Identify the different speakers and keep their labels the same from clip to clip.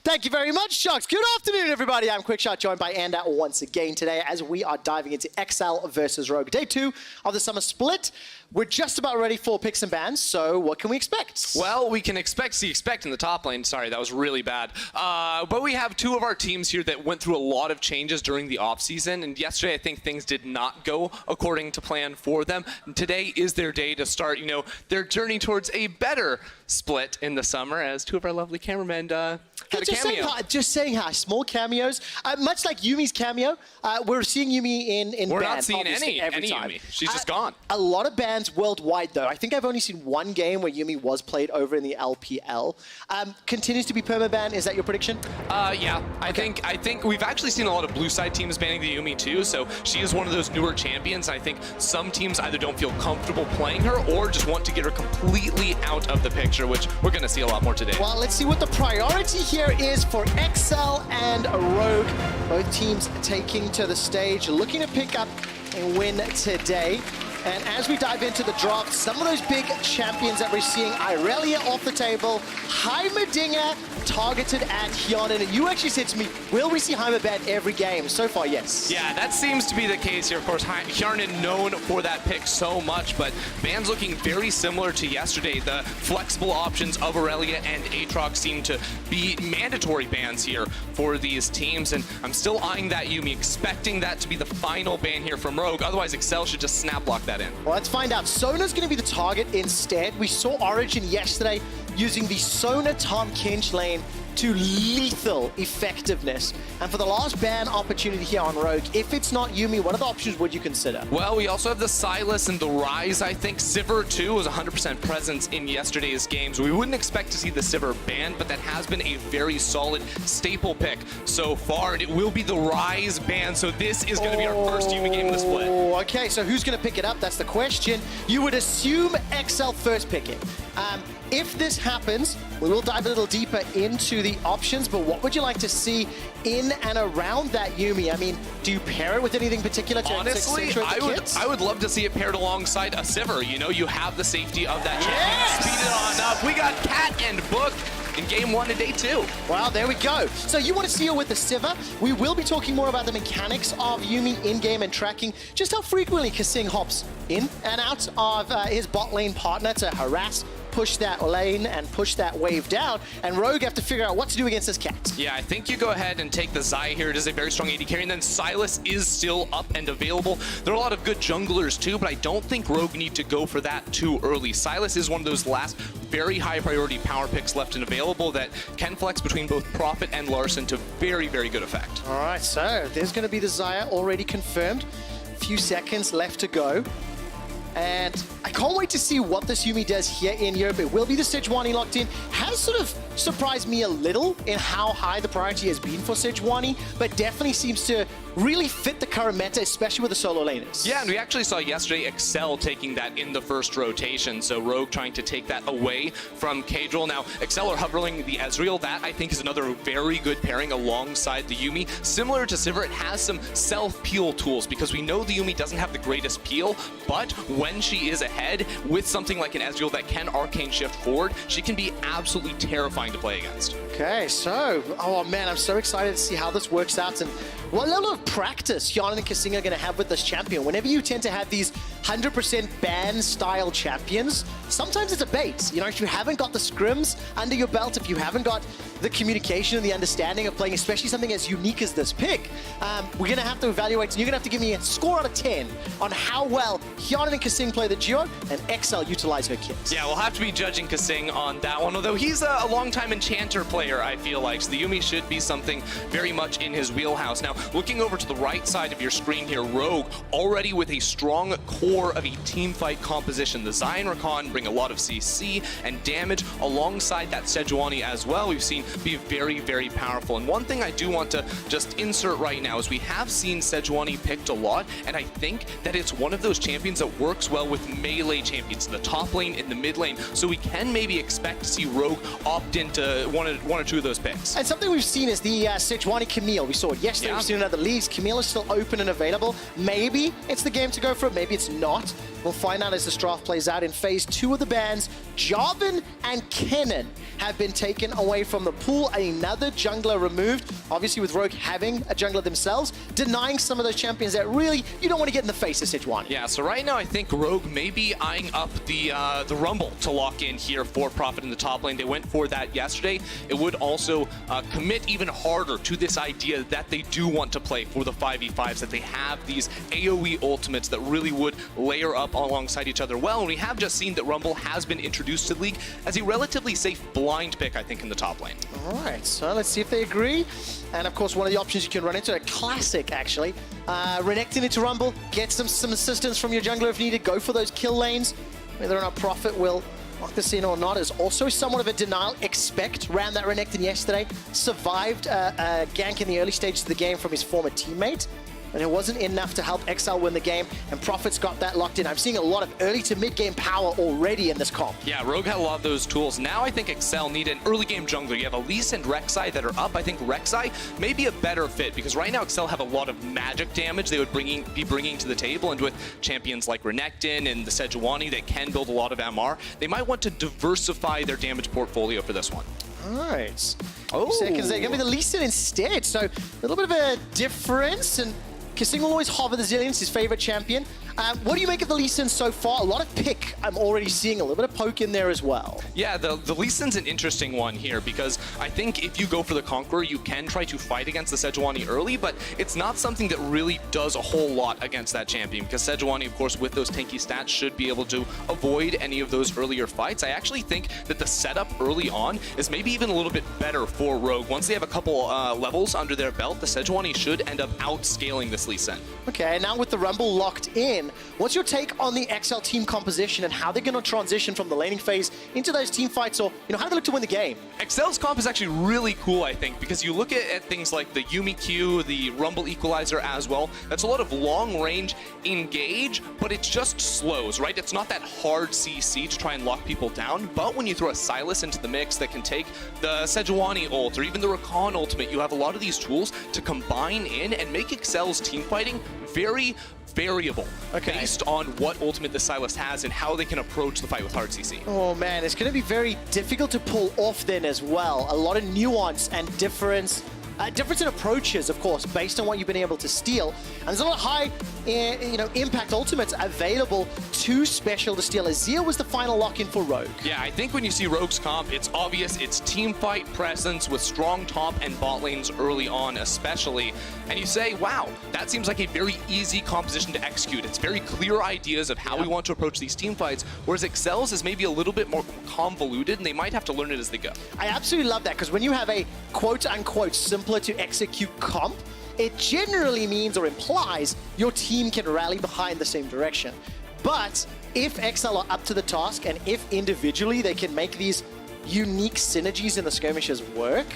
Speaker 1: Thank you very much, Sharks. Good afternoon, everybody. I'm Quickshot, joined by Anda once again today as we are diving into XL versus Rogue. Day 2 of the summer split. We're just about ready for picks and bans, so what can we expect?
Speaker 2: Well, we can expect in the top lane. Sorry, that was really bad. But we have two of our teams here that went through a lot of changes during the offseason, and yesterday I think things did not go according to plan for them. And today is their day to start, their journey towards a better split in the summer, as two of our lovely cameramen had a cameo.
Speaker 1: Just saying hi. Small cameos. Much like Yumi's cameo, we're seeing Yumi in
Speaker 2: We're
Speaker 1: band,
Speaker 2: not seeing any
Speaker 1: time.
Speaker 2: Yumi. She's just gone.
Speaker 1: A lot of bans worldwide, though. I think I've only seen one game where Yumi was played over in the LPL. Continues to be permaban. Is that your prediction?
Speaker 2: Yeah. I think we've actually seen a lot of blue side teams banning the Yumi too, so she is one of those newer champions. I think some teams either don't feel comfortable playing her or just want to get her completely out of the picture, which we're going to see a lot more today.
Speaker 1: Well, let's see what the priority here is for XL and Rogue. Both teams taking to the stage, looking to pick up and win today. And as we dive into the draft, some of those big champions that we're seeing, Irelia off the table, Heimerdinger targeted at Hyonin. And you actually said to me, will we see Heimer banned every game? So far, yes.
Speaker 2: Yeah, that seems to be the case here. Of course, Hyonin known for that pick so much, but bans looking very similar to yesterday. The flexible options of Irelia and Aatrox seem to be mandatory bans here for these teams. And I'm still eyeing that Yumi, expecting that to be the final ban here from Rogue. Otherwise, Excel should just snap block that in.
Speaker 1: Well, let's find out. Sona's going to be the target instead. We saw Origin yesterday using the Sona Tom Kinch lane to lethal effectiveness. And for the last ban opportunity here on Rogue, if it's not Yumi, what other options would you consider?
Speaker 2: Well, we also have the Sylas and the Ryze, I think. Sivir, too, was 100% presence in yesterday's games. We wouldn't expect to see the Sivir banned, but that has been a very solid staple pick so far. And it will be the Ryze ban, so this is going to be our first Yumi game in the split.
Speaker 1: Okay, so who's going to pick it up? That's the question. You would assume XL first pick it. If this happens, we will dive a little deeper into the options, but what would you like to see in and around that Yumi? I mean, do you pair it with anything particular to
Speaker 2: honestly, I would love to see it paired alongside a Sivir. You have the safety of that champion. Speed it on up. We got Cat and Book in game 1 and day 2.
Speaker 1: Well, there we go. So you want to see her with the Sivir. We will be talking more about the mechanics of Yumi in-game and tracking just how frequently Kasing hops in and out of his bot lane partner to harass, push that lane and push that wave down, and Rogue have to figure out what to do against this Cat.
Speaker 2: Yeah, I think you go ahead and take the Xayah here. It is a very strong AD carry, and then Sylas is still up and available. There are a lot of good junglers too, but I don't think Rogue need to go for that too early. Sylas is one of those last very high priority power picks left and available that can flex between both Prophet and Larson to very, very good effect.
Speaker 1: All right, so there's going to be the Xayah already confirmed. A few seconds left to go. And I can't wait to see what this Yumi does here in Europe. It will be the Sejuani locked in. Has sort of surprised me a little in how high the priority has been for Sejuani, but definitely seems to really fit the current meta, especially with the solo laners.
Speaker 2: Yeah, and we actually saw yesterday Excel taking that in the first rotation, so Rogue trying to take that away from Kadril. Now, Excel are hovering the Ezreal. That, I think, is another very good pairing alongside the Yumi. Similar to Sivir, it has some self-peel tools, because we know the Yumi doesn't have the greatest peel, but when she is ahead with something like an Ezreal that can arcane shift forward, she can be absolutely terrifying to play against.
Speaker 1: Okay, so, oh man, I'm so excited to see how this works out and what level of practice Hyonin and Kasing are going to have with this champion. Whenever you tend to have these 100% ban-style champions, sometimes it's a bait. If you haven't got the scrims under your belt, if you haven't got the communication and the understanding of playing, especially something as unique as this pick, we're going to have to evaluate, and you're going to have to give me a score out of 10 on how well Hyonin and Kasing play the duo and XL utilize her kits.
Speaker 2: Yeah, we'll have to be judging Kasing on that one, although he's a long-time Enchanter player, I feel like, so the Yumi should be something very much in his wheelhouse. Now, looking over to the right side of your screen here, Rogue already with a strong core of a team fight composition. The Xayah and Rakan bring a lot of CC and damage alongside that Sejuani as well. We've seen be very, very powerful. And one thing I do want to just insert right now is we have seen Sejuani picked a lot, and I think that it's one of those champions that works well with melee champions in the top lane, in the mid lane, so we can maybe expect to see Rogue opt into one or two of those picks.
Speaker 1: And something we've seen is the Sejuani Camille. We saw it yesterday, we've seen it in other leagues. Camille is still open and available. Maybe it's the game to go for it, maybe it's not. We'll find out as this draft plays out in phase 2 of the bans. Jarvan and Kennen have been taken away from the pool. Another jungler removed, obviously with Rogue having a jungler themselves, denying some of those champions that really you don't want to get in the face of Sejuani.
Speaker 2: Yeah, so right now I think Rogue may be eyeing up the Rumble to lock in here for Prophet in the top lane. They went for that yesterday. It would also commit even harder to this idea that they do want to play for the 5v5s, that they have these AoE ultimates that really would layer up alongside each other well. And we have just seen that Rumble has been introduced to the league as a relatively safe blind pick, I think, in the top lane.
Speaker 1: All right, so let's see if they agree. And of course, one of the options you can run into, a classic actually, Renekton into Rumble, get some assistance from your jungler if needed, go for those kill lanes. Whether or not Prophet will lock this in or not is also somewhat of a denial. Expect ran that Renekton yesterday, survived a gank in the early stages of the game from his former teammate, but it wasn't enough to help XL win the game, and Prophet's got that locked in. I'm seeing a lot of early to mid-game power already in this comp.
Speaker 2: Yeah, Rogue had a lot of those tools. Now I think XL need an early game jungler. You have Elise and Rek'Sai that are up. I think Rek'Sai may be a better fit because right now XL have a lot of magic damage they would be bringing to the table, and with champions like Renekton and the Sejuani that can build a lot of MR, they might want to diversify their damage portfolio for this one.
Speaker 1: All right.
Speaker 2: Oh.
Speaker 1: Because they're going to be the Lee Sin instead, so a little bit of a difference, and Kissing will always hover the Zillions, his favorite champion. What do you make of the Lee Sin so far? A lot of pick. I'm already seeing a little bit of poke in there as well.
Speaker 2: Yeah, the Lee Sin's an interesting one here because I think if you go for the Conqueror, you can try to fight against the Sejuani early, but it's not something that really does a whole lot against that champion because Sejuani, of course, with those tanky stats, should be able to avoid any of those earlier fights. I actually think that the setup early on is maybe even a little bit better for Rogue. Once they have a couple levels under their belt, the Sejuani should end up outscaling this Lee Sin.
Speaker 1: Okay, now with the Rumble locked in, what's your take on the XL team composition and how they're going to transition from the laning phase into those team fights, or how do they look to win the game?
Speaker 2: XL's comp is actually really cool, I think, because you look at things like the Yuumi Q, the Rumble Equalizer as well. That's a lot of long-range engage, but it just slows, right? It's not that hard CC to try and lock people down, but when you throw a Sylas into the mix that can take the Sejuani ult or even the Rakan ultimate, you have a lot of these tools to combine in and make XL's team fighting very variable, based on what ultimate the Sylas has and how they can approach the fight with hard CC.
Speaker 1: Oh man, it's going to be very difficult to pull off then as well. A lot of nuance and difference in approaches, of course, based on what you've been able to steal. And there's a lot of high, impact ultimates available too special to steal. Azir was the final lock-in for Rogue.
Speaker 2: Yeah, I think when you see Rogue's comp, it's obvious it's team fight presence with strong top and bot lanes early on, especially. And you say, wow, that seems like a very easy composition to execute. It's very clear ideas of how we want to approach these team fights, whereas Excel's is maybe a little bit more convoluted, and they might have to learn it as they go.
Speaker 1: I absolutely love that, because when you have a quote-unquote simpler to execute comp, it generally means or implies your team can rally behind the same direction. But if XL are up to the task, and if individually they can make these unique synergies in the skirmishes work,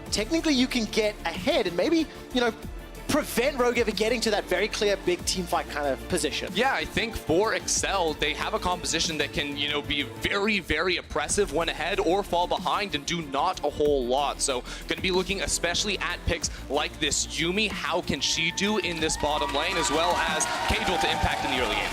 Speaker 1: technically you can get ahead and maybe, prevent Rogue ever getting to that very clear big team fight kind of position.
Speaker 2: Yeah, I think for Excel, they have a composition that can, be very, very oppressive when ahead or fall behind and do not a whole lot. So going to be looking especially at picks like this Yuumi. How can she do in this bottom lane, as well as Cagel to impact in the early game.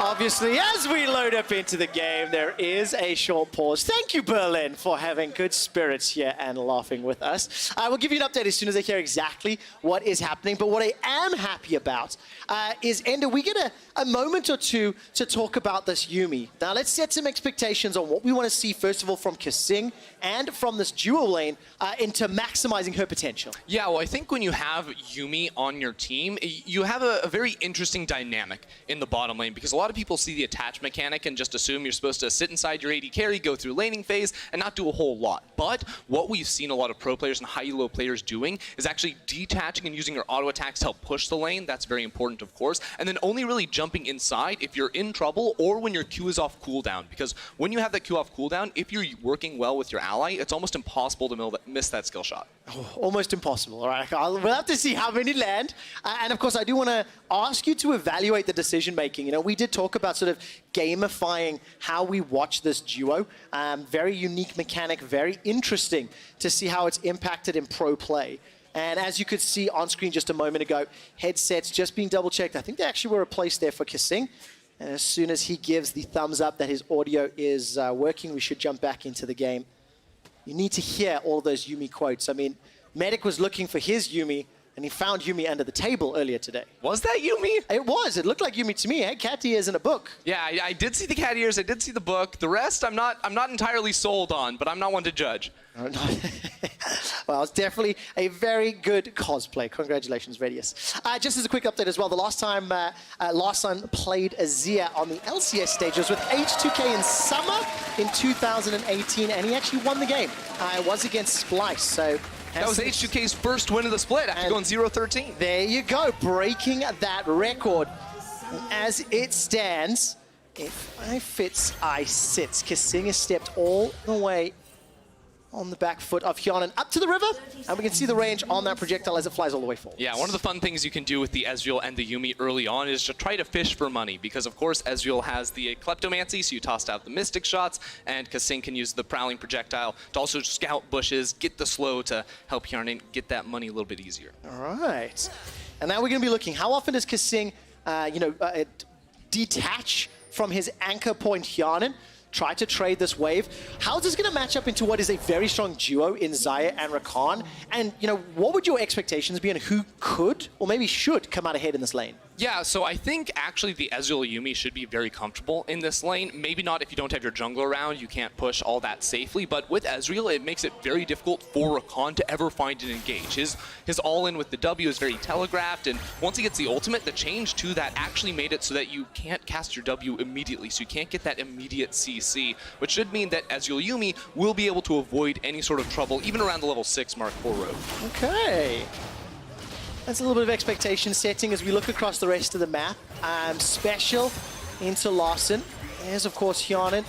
Speaker 1: Obviously, as we load up into the game, there is a short pause. Thank you, Berlin, for having good spirits here and laughing with us. I will give you an update as soon as I hear exactly what is happening. But what I am happy about is, Ender, we get a moment or two to talk about this Yuumi. Now, let's set some expectations on what we want to see, first of all, from Kissing and from this duo lane into maximizing her potential.
Speaker 2: Yeah, well, I think when you have Yuumi on your team, you have a very interesting dynamic in the bottom lane, because a lot lot of people see the attach mechanic and just assume you're supposed to sit inside your AD carry, go through laning phase, and not do a whole lot. But what we've seen a lot of pro players and high elo players doing is actually detaching and using your auto attacks to help push the lane. That's very important, of course. And then only really jumping inside if you're in trouble or when your Q is off cooldown. Because when you have that Q off cooldown, if you're working well with your ally, it's almost impossible to miss that skill shot.
Speaker 1: Oh, almost impossible. All right, we'll have to see how many land. And of course, I do want to ask you to evaluate the decision making. You know, we did talk about sort of gamifying how we watch this duo. Very unique mechanic, very interesting to see how it's impacted in pro play. And as you could see on screen just a moment ago, headsets just being double checked. I think they actually were replaced there for Kasing. And as soon as he gives the thumbs up that his audio is working, we should jump back into the game. You need to hear all those Yuumi quotes. I mean, Medic was looking for his Yuumi, and he found Yuumi under the table earlier today.
Speaker 2: Was that Yuumi?
Speaker 1: It was. It looked like Yuumi to me. Hey, cat ears in a book.
Speaker 2: Yeah, I did see the cat ears. I did see the book. The rest, I'm not entirely sold on, but I'm not one to judge.
Speaker 1: Well, it's definitely a very good cosplay. Congratulations, Radius. Just as a quick update as well, the last time Larson played Azir on the LCS stages with H2K in summer in 2018, and he actually won the game. It was against Splice, so...
Speaker 2: That was H2K's first win of the split after going 0-13.
Speaker 1: There you go, breaking that record. As it stands, if I fits, I sits. Kasing has stepped all the way on the back foot of Hyonin up to the river, and we can see the range on that projectile as it flies all the way forward.
Speaker 2: Yeah, one of the fun things you can do with the Ezreal and the Yuumi early on is to try to fish for money, because of course Ezreal has the Kleptomancy, so you tossed out the Mystic shots, and Kasing can use the Prowling projectile to also scout bushes, get the slow to help Hyonin get that money a little bit easier.
Speaker 1: All right. And now we're going to be looking, how often does Kasing, detach from his anchor point Hyonin? Try to trade this wave. How is this going to match up into what is a very strong duo in Xayah and Rakan? And, what would your expectations be on who could, or maybe should, come out ahead in this lane?
Speaker 2: Yeah, so I think actually the Ezreal Yuumi should be very comfortable in this lane. Maybe not if you don't have your jungler around, you can't push all that safely, but with Ezreal, it makes it very difficult for Rakan to ever find and engage. His all-in with the W is very telegraphed, and once he gets the ultimate, the change to that actually made it so that you can't cast your W immediately, so you can't get that immediate CC, which should mean that Ezreal Yuumi will be able to avoid any sort of trouble, even around the level 6 mark for Rogue.
Speaker 1: Okay. That's a little bit of expectation setting as we look across the rest of the map. Special into Larson. There's, of course, Hyonin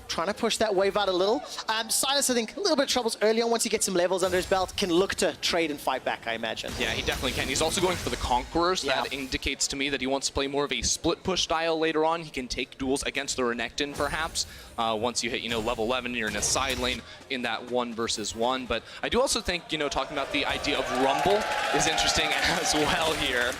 Speaker 1: trying to push that wave out a little. Silas, I think, a little bit of troubles early on. Once he gets some levels under his belt, can look to trade and fight back, I imagine.
Speaker 2: Yeah, he definitely can. He's also going for the Conquerors. Yeah. That indicates to me that he wants to play more of a split push style later on. He can take duels against the Renekton, perhaps. Once you hit, level 11, you're in a side lane in that 1v1. But I do also think, talking about the idea of Rumble is interesting as well here.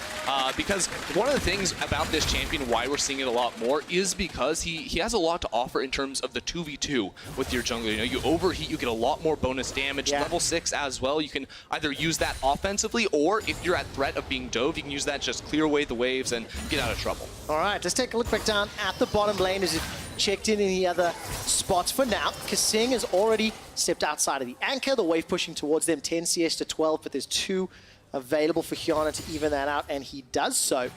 Speaker 2: Because one of the things about this champion, why we're seeing it a lot more, is because he has a lot to offer in terms of the 2v2 with your jungler. You overheat, you get a lot more bonus damage. Yeah. Level 6 as well, you can either use that offensively, or if you're at threat of being dove, you can use that to just clear away the waves and get out of trouble.
Speaker 1: All right, let's take a look back down at the bottom lane as you've checked in any other spots for now. Kasing has already stepped outside of the anchor, the wave pushing towards them, 10 CS to 12, but there's 2 available for Hyonin to even that out, and he does so.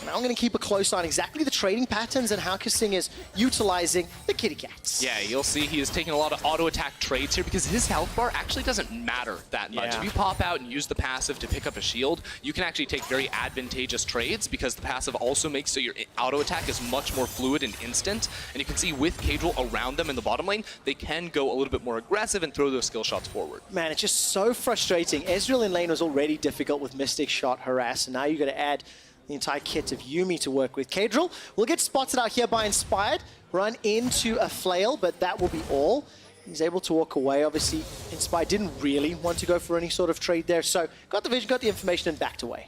Speaker 1: Now I'm going to keep a close eye on exactly the trading patterns and how Kasing is utilizing the kitty cats.
Speaker 2: Yeah, you'll see he is taking a lot of auto attack trades here because his health bar actually doesn't matter that much. Yeah. If you pop out and use the passive to pick up a shield, you can actually take very advantageous trades because the passive also makes so your auto attack is much more fluid and instant. And you can see with Cadril around them in the bottom lane, they can go a little bit more aggressive and throw those skill shots forward.
Speaker 1: Man, it's just so frustrating. Ezreal in lane was already difficult with Mystic Shot, Harass, and now you've got to add the entire kit of Yuumi to work with. Cadril will get spotted out here by Inspired, run into a flail, but that will be all. He's able to walk away. Obviously, Inspired didn't really want to go for any sort of trade there, so got the vision, got the information, and backed away.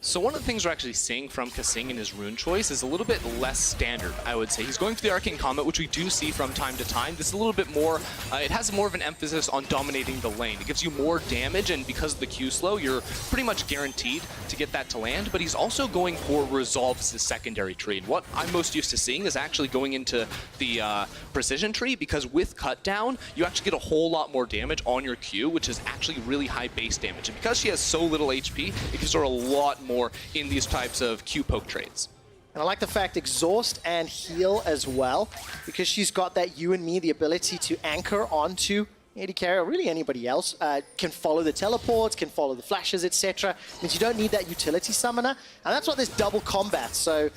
Speaker 2: So one of the things we're actually seeing from Kasing in his rune choice is a little bit less standard, I would say. He's going for the Arcane Comet, which we do see from time to time. This is a little bit more, it has more of an emphasis on dominating the lane. It gives you more damage, and because of the Q slow, you're pretty much guaranteed to get that to land, but he's also going for Resolve as his secondary tree. And what I'm most used to seeing is actually going into the Precision tree, because with Cut Down, you actually get a whole lot more damage on your Q, which is actually really high base damage. And because she has so little HP, it gives her a lot more in these types of Q poke trades.
Speaker 1: And I like the fact exhaust and heal as well, because she's got that you and me, the ability to anchor onto AD carry, or really anybody else, can follow the teleports, can follow the flashes, etc. Means you don't need that utility summoner. And that's what this double combat. So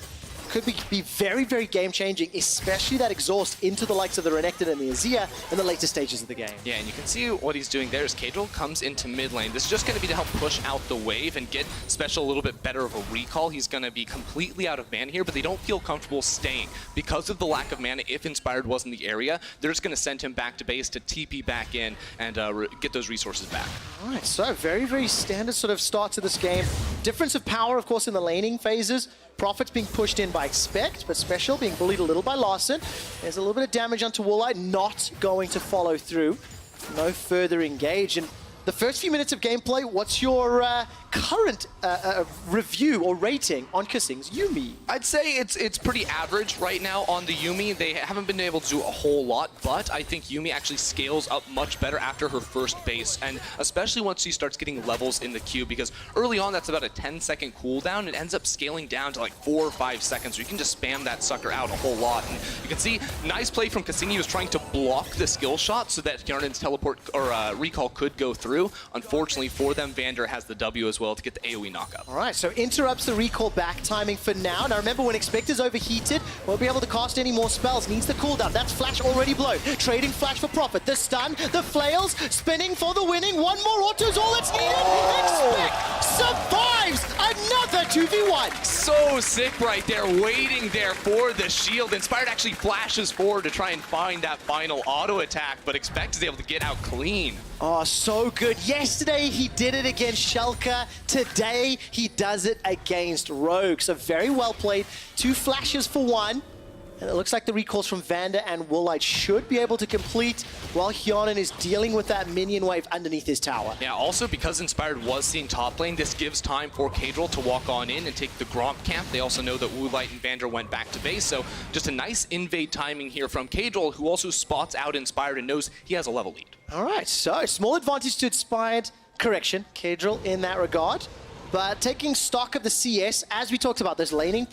Speaker 1: could be very, very game-changing, especially that exhaust into the likes of the Renekton and the Azir in the later stages of the game.
Speaker 2: Yeah, and you can see what he's doing there is Kadril comes into mid lane. This is just going to be to help push out the wave and get Special a little bit better of a recall. He's going to be completely out of mana here, but they don't feel comfortable staying. Because of the lack of mana, if Inspired was in the area, they're just going to send him back to base to TP back in and get those resources back.
Speaker 1: All right, so very, very standard sort of start to this game. Difference of power, of course, in the laning phases. Profits being pushed in by Expect, but Special being bullied a little by Larson. There's a little bit of damage onto Woolite, not going to follow through. No further engage. And the first few minutes of gameplay, what's your current review or rating on Kasing's Yuumi?
Speaker 2: I'd say it's pretty average right now on the Yuumi. They haven't been able to do a whole lot, but I think Yuumi actually scales up much better after her first base, and especially once she starts getting levels in the queue, because early on that's about a 10-second cooldown. It ends up scaling down to like 4 or 5 seconds, so you can just spam that sucker out a whole lot. And you can see, nice play from Kasing. He was trying to block the skill shot so that Yarnan's teleport or recall could go through. Unfortunately for them, Vander has the W as well to get the AoE knockup.
Speaker 1: All right, so interrupts the recall back timing for now. Now remember, when Expect is overheated, won't be able to cast any more spells. Needs the cooldown. That's Flash already blown. Trading Flash for profit. The stun, the flails, spinning for the winning. One more auto is all that's needed. Expect survives another 2v1.
Speaker 2: So sick right there, waiting there for the shield. Inspired actually flashes forward to try and find that final auto attack, but Expect is able to get out clean.
Speaker 1: Oh, so good. Yesterday, he did it against Shulker. Today, he does it against Rogue. So very well played. 2 flashes for 1. And it looks like the recalls from Vander and Woolite should be able to complete while Hyonin is dealing with that minion wave underneath his tower.
Speaker 2: Yeah, also because Inspired was seeing top lane, this gives time for Kadril to walk on in and take the Gromp camp. They also know that Woolite and Vander went back to base, so just a nice invade timing here from Kadril, who also spots out Inspired and knows he has a level lead.
Speaker 1: All right, so small advantage to Inspired. Correction, Kadril in that regard. But taking stock of the CS, as we talked about, those laning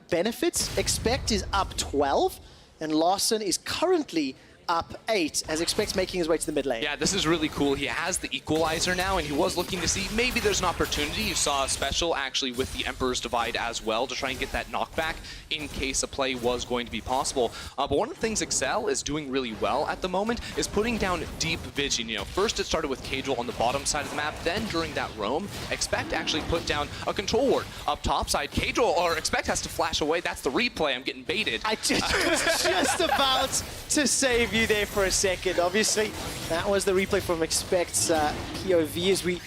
Speaker 1: benefits, Expect is up 12, and Larson is currently up 8, as Expect's making his way to the mid lane.
Speaker 2: Yeah, this is really cool. He has the equalizer now, and he was looking to see maybe there's an opportunity. You saw a special actually with the Emperor's Divide as well to try and get that knockback in case a play was going to be possible. But one of the things Excel is doing really well at the moment is putting down deep vision. You know, first it started with Kadril on the bottom side of the map, then during that roam, Expect actually put down a control ward up top side. Kadril, or Expect, has to flash away. That's the replay. I'm getting baited.
Speaker 1: I just about to save you there for a second. Obviously, that was the replay from Expect's POV as we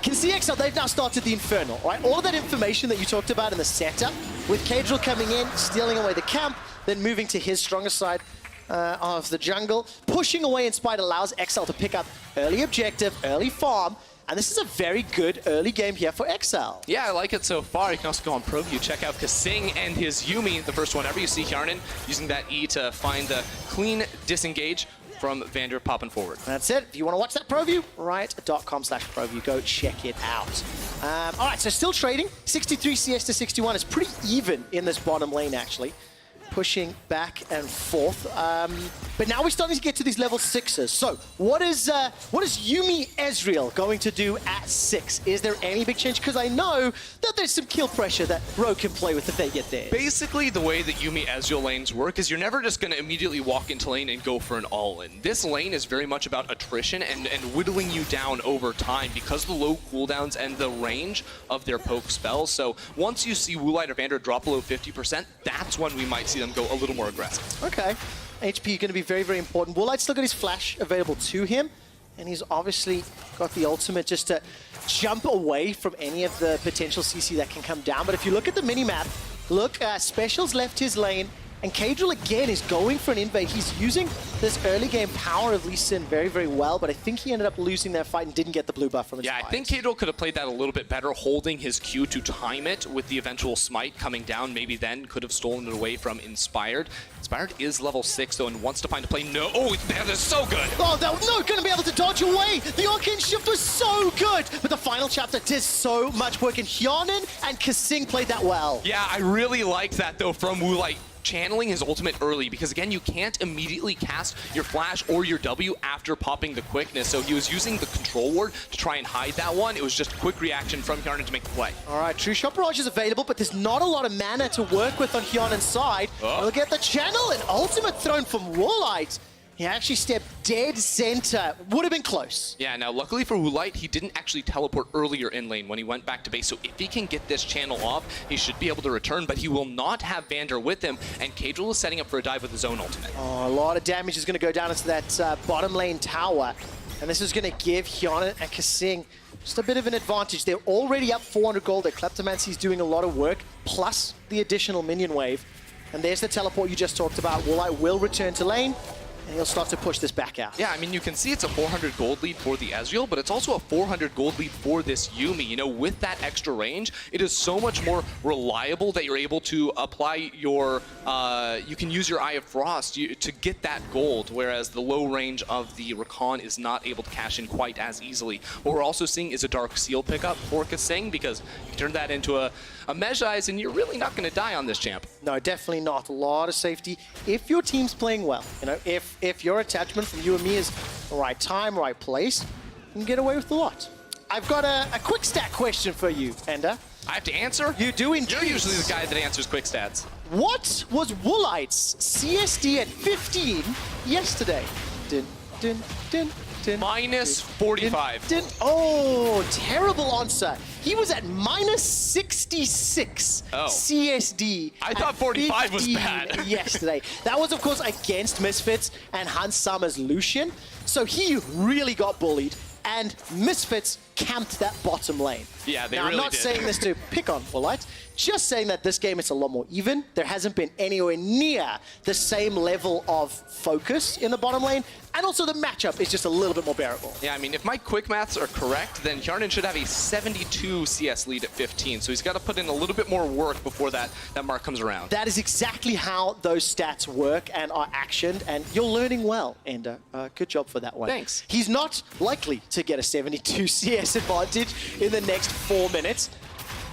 Speaker 1: can see Excel. They've now started the Infernal, right? All of that information that you talked about in the setup, with Kadril coming in, stealing away the camp, then moving to his stronger side of the jungle. Pushing away Inspired allows Excel to pick up early objective, early farm, and this is a very good early game here for Excel.
Speaker 2: Yeah, I like it so far. You can also go on ProView, check out Kasing and his Yuumi, the first one ever. You see Hjarnan using that E to find the clean disengage from Vander popping forward.
Speaker 1: That's it. If you want to watch that ProView, riot.com/ProView. Go check it out. All right, so still trading. 63 CS to 61. It's pretty even in this bottom lane, actually. Pushing back and forth. But now we're starting to get to these level 6s. So what is Yuumi Ezreal going to do at 6? Is there any big change? Because I know that there's some kill pressure that Rogue can play with if they get there.
Speaker 2: Basically, the way that Yuumi Ezreal lanes work is you're never just going to immediately walk into lane and go for an all-in. This lane is very much about attrition and whittling you down over time because of the low cooldowns and the range of their poke spells. So once you see Woolite or Vander drop below 50%, that's when we might see them go a little more aggressive.
Speaker 1: Okay. HP going to be very, very important. Woolite's still got his flash available to him, and he's obviously got the ultimate just to jump away from any of the potential CC that can come down. But if you look at the mini-map, look, Special's left his lane, And Cadril again is going for an invade. He's using this early game power of Lee Sin very, very well, but I think he ended up losing that fight and didn't get the blue buff from his
Speaker 2: Yeah, I think Cadril could have played that a little bit better, holding his Q to time it with the eventual smite coming down. Maybe then could have stolen it away from Inspired. Inspired is level 6 though and wants to find a play. No, oh, that is so good.
Speaker 1: Oh, that was not going to be able to dodge away. The arcane shift was so good, but the final chapter did so much work, and Hyonin and Kasing played that well.
Speaker 2: Yeah, I really liked that though from Woolite, channeling his ultimate early, because again, you can't immediately cast your flash or your W after popping the quickness. So he was using the control ward to try and hide that one. It was just quick reaction from Hyonin to make the play.
Speaker 1: All right, True Shot Barrage is available, but there's not a lot of mana to work with on Hyonin's side. We'll get the channel, and ultimate thrown from Woolite. He actually stepped dead center. Would have been close.
Speaker 2: Yeah, now luckily for Woolite, he didn't actually teleport earlier in lane when he went back to base. So if he can get this channel off, he should be able to return, but he will not have Vander with him. And Cadril is setting up for a dive with his own ultimate.
Speaker 1: Oh, a lot of damage is going to go down into that bottom lane tower. And this is going to give Hyonin and Kasing just a bit of an advantage. They're already up 400 gold. Their Kleptomancy's doing a lot of work, plus the additional minion wave. And there's the teleport you just talked about. Woolite will return to lane, and he'll start to push this back out.
Speaker 2: Yeah, I mean, you can see it's a 400 gold lead for the Ezreal, but it's also a 400 gold lead for this Yuumi. You know, with that extra range, it is so much more reliable that you're able to apply your, you can use your Eye of Frost to get that gold, whereas the low range of the Rakan is not able to cash in quite as easily. What we're also seeing is a Dark Seal pickup for Kasing, because you turn that into a Mejai's and you're really not going to die on this champ.
Speaker 1: No, definitely not. A lot of safety. If your team's playing well, you know, if your attachment from you and me is the right time, right place, you can get away with a lot. I've got a quick stat question for you, Ender.
Speaker 2: I have to answer?
Speaker 1: You do indeed.
Speaker 2: You're usually the guy that answers quick stats.
Speaker 1: What was Woolite's CSD at 15 yesterday? Dun, dun, dun, dun,
Speaker 2: Minus 45.
Speaker 1: dun. Oh, terrible answer. He was at minus 66 CSD.
Speaker 2: I thought 45 was bad.
Speaker 1: Yesterday. That was, of course, against Misfits and Hans Summer's Lucian. So he really got bullied, and Misfits camped that bottom lane.
Speaker 2: Yeah, they
Speaker 1: now,
Speaker 2: really
Speaker 1: I'm not
Speaker 2: did.
Speaker 1: saying this to pick on Woolite, just saying that this game is a lot more even. There hasn't been anywhere near the same level of focus in the bottom lane, and also the matchup is just a little bit more bearable.
Speaker 2: Yeah, I mean, if my quick maths are correct, then Hyonin should have a 72 CS lead at 15, so he's got to put in a little bit more work before that mark comes around.
Speaker 1: That is exactly how those stats work and are actioned, and you're learning well, Ender. Good job for that one.
Speaker 2: Thanks.
Speaker 1: He's not likely to get a 72 CS advantage in the next 4 minutes.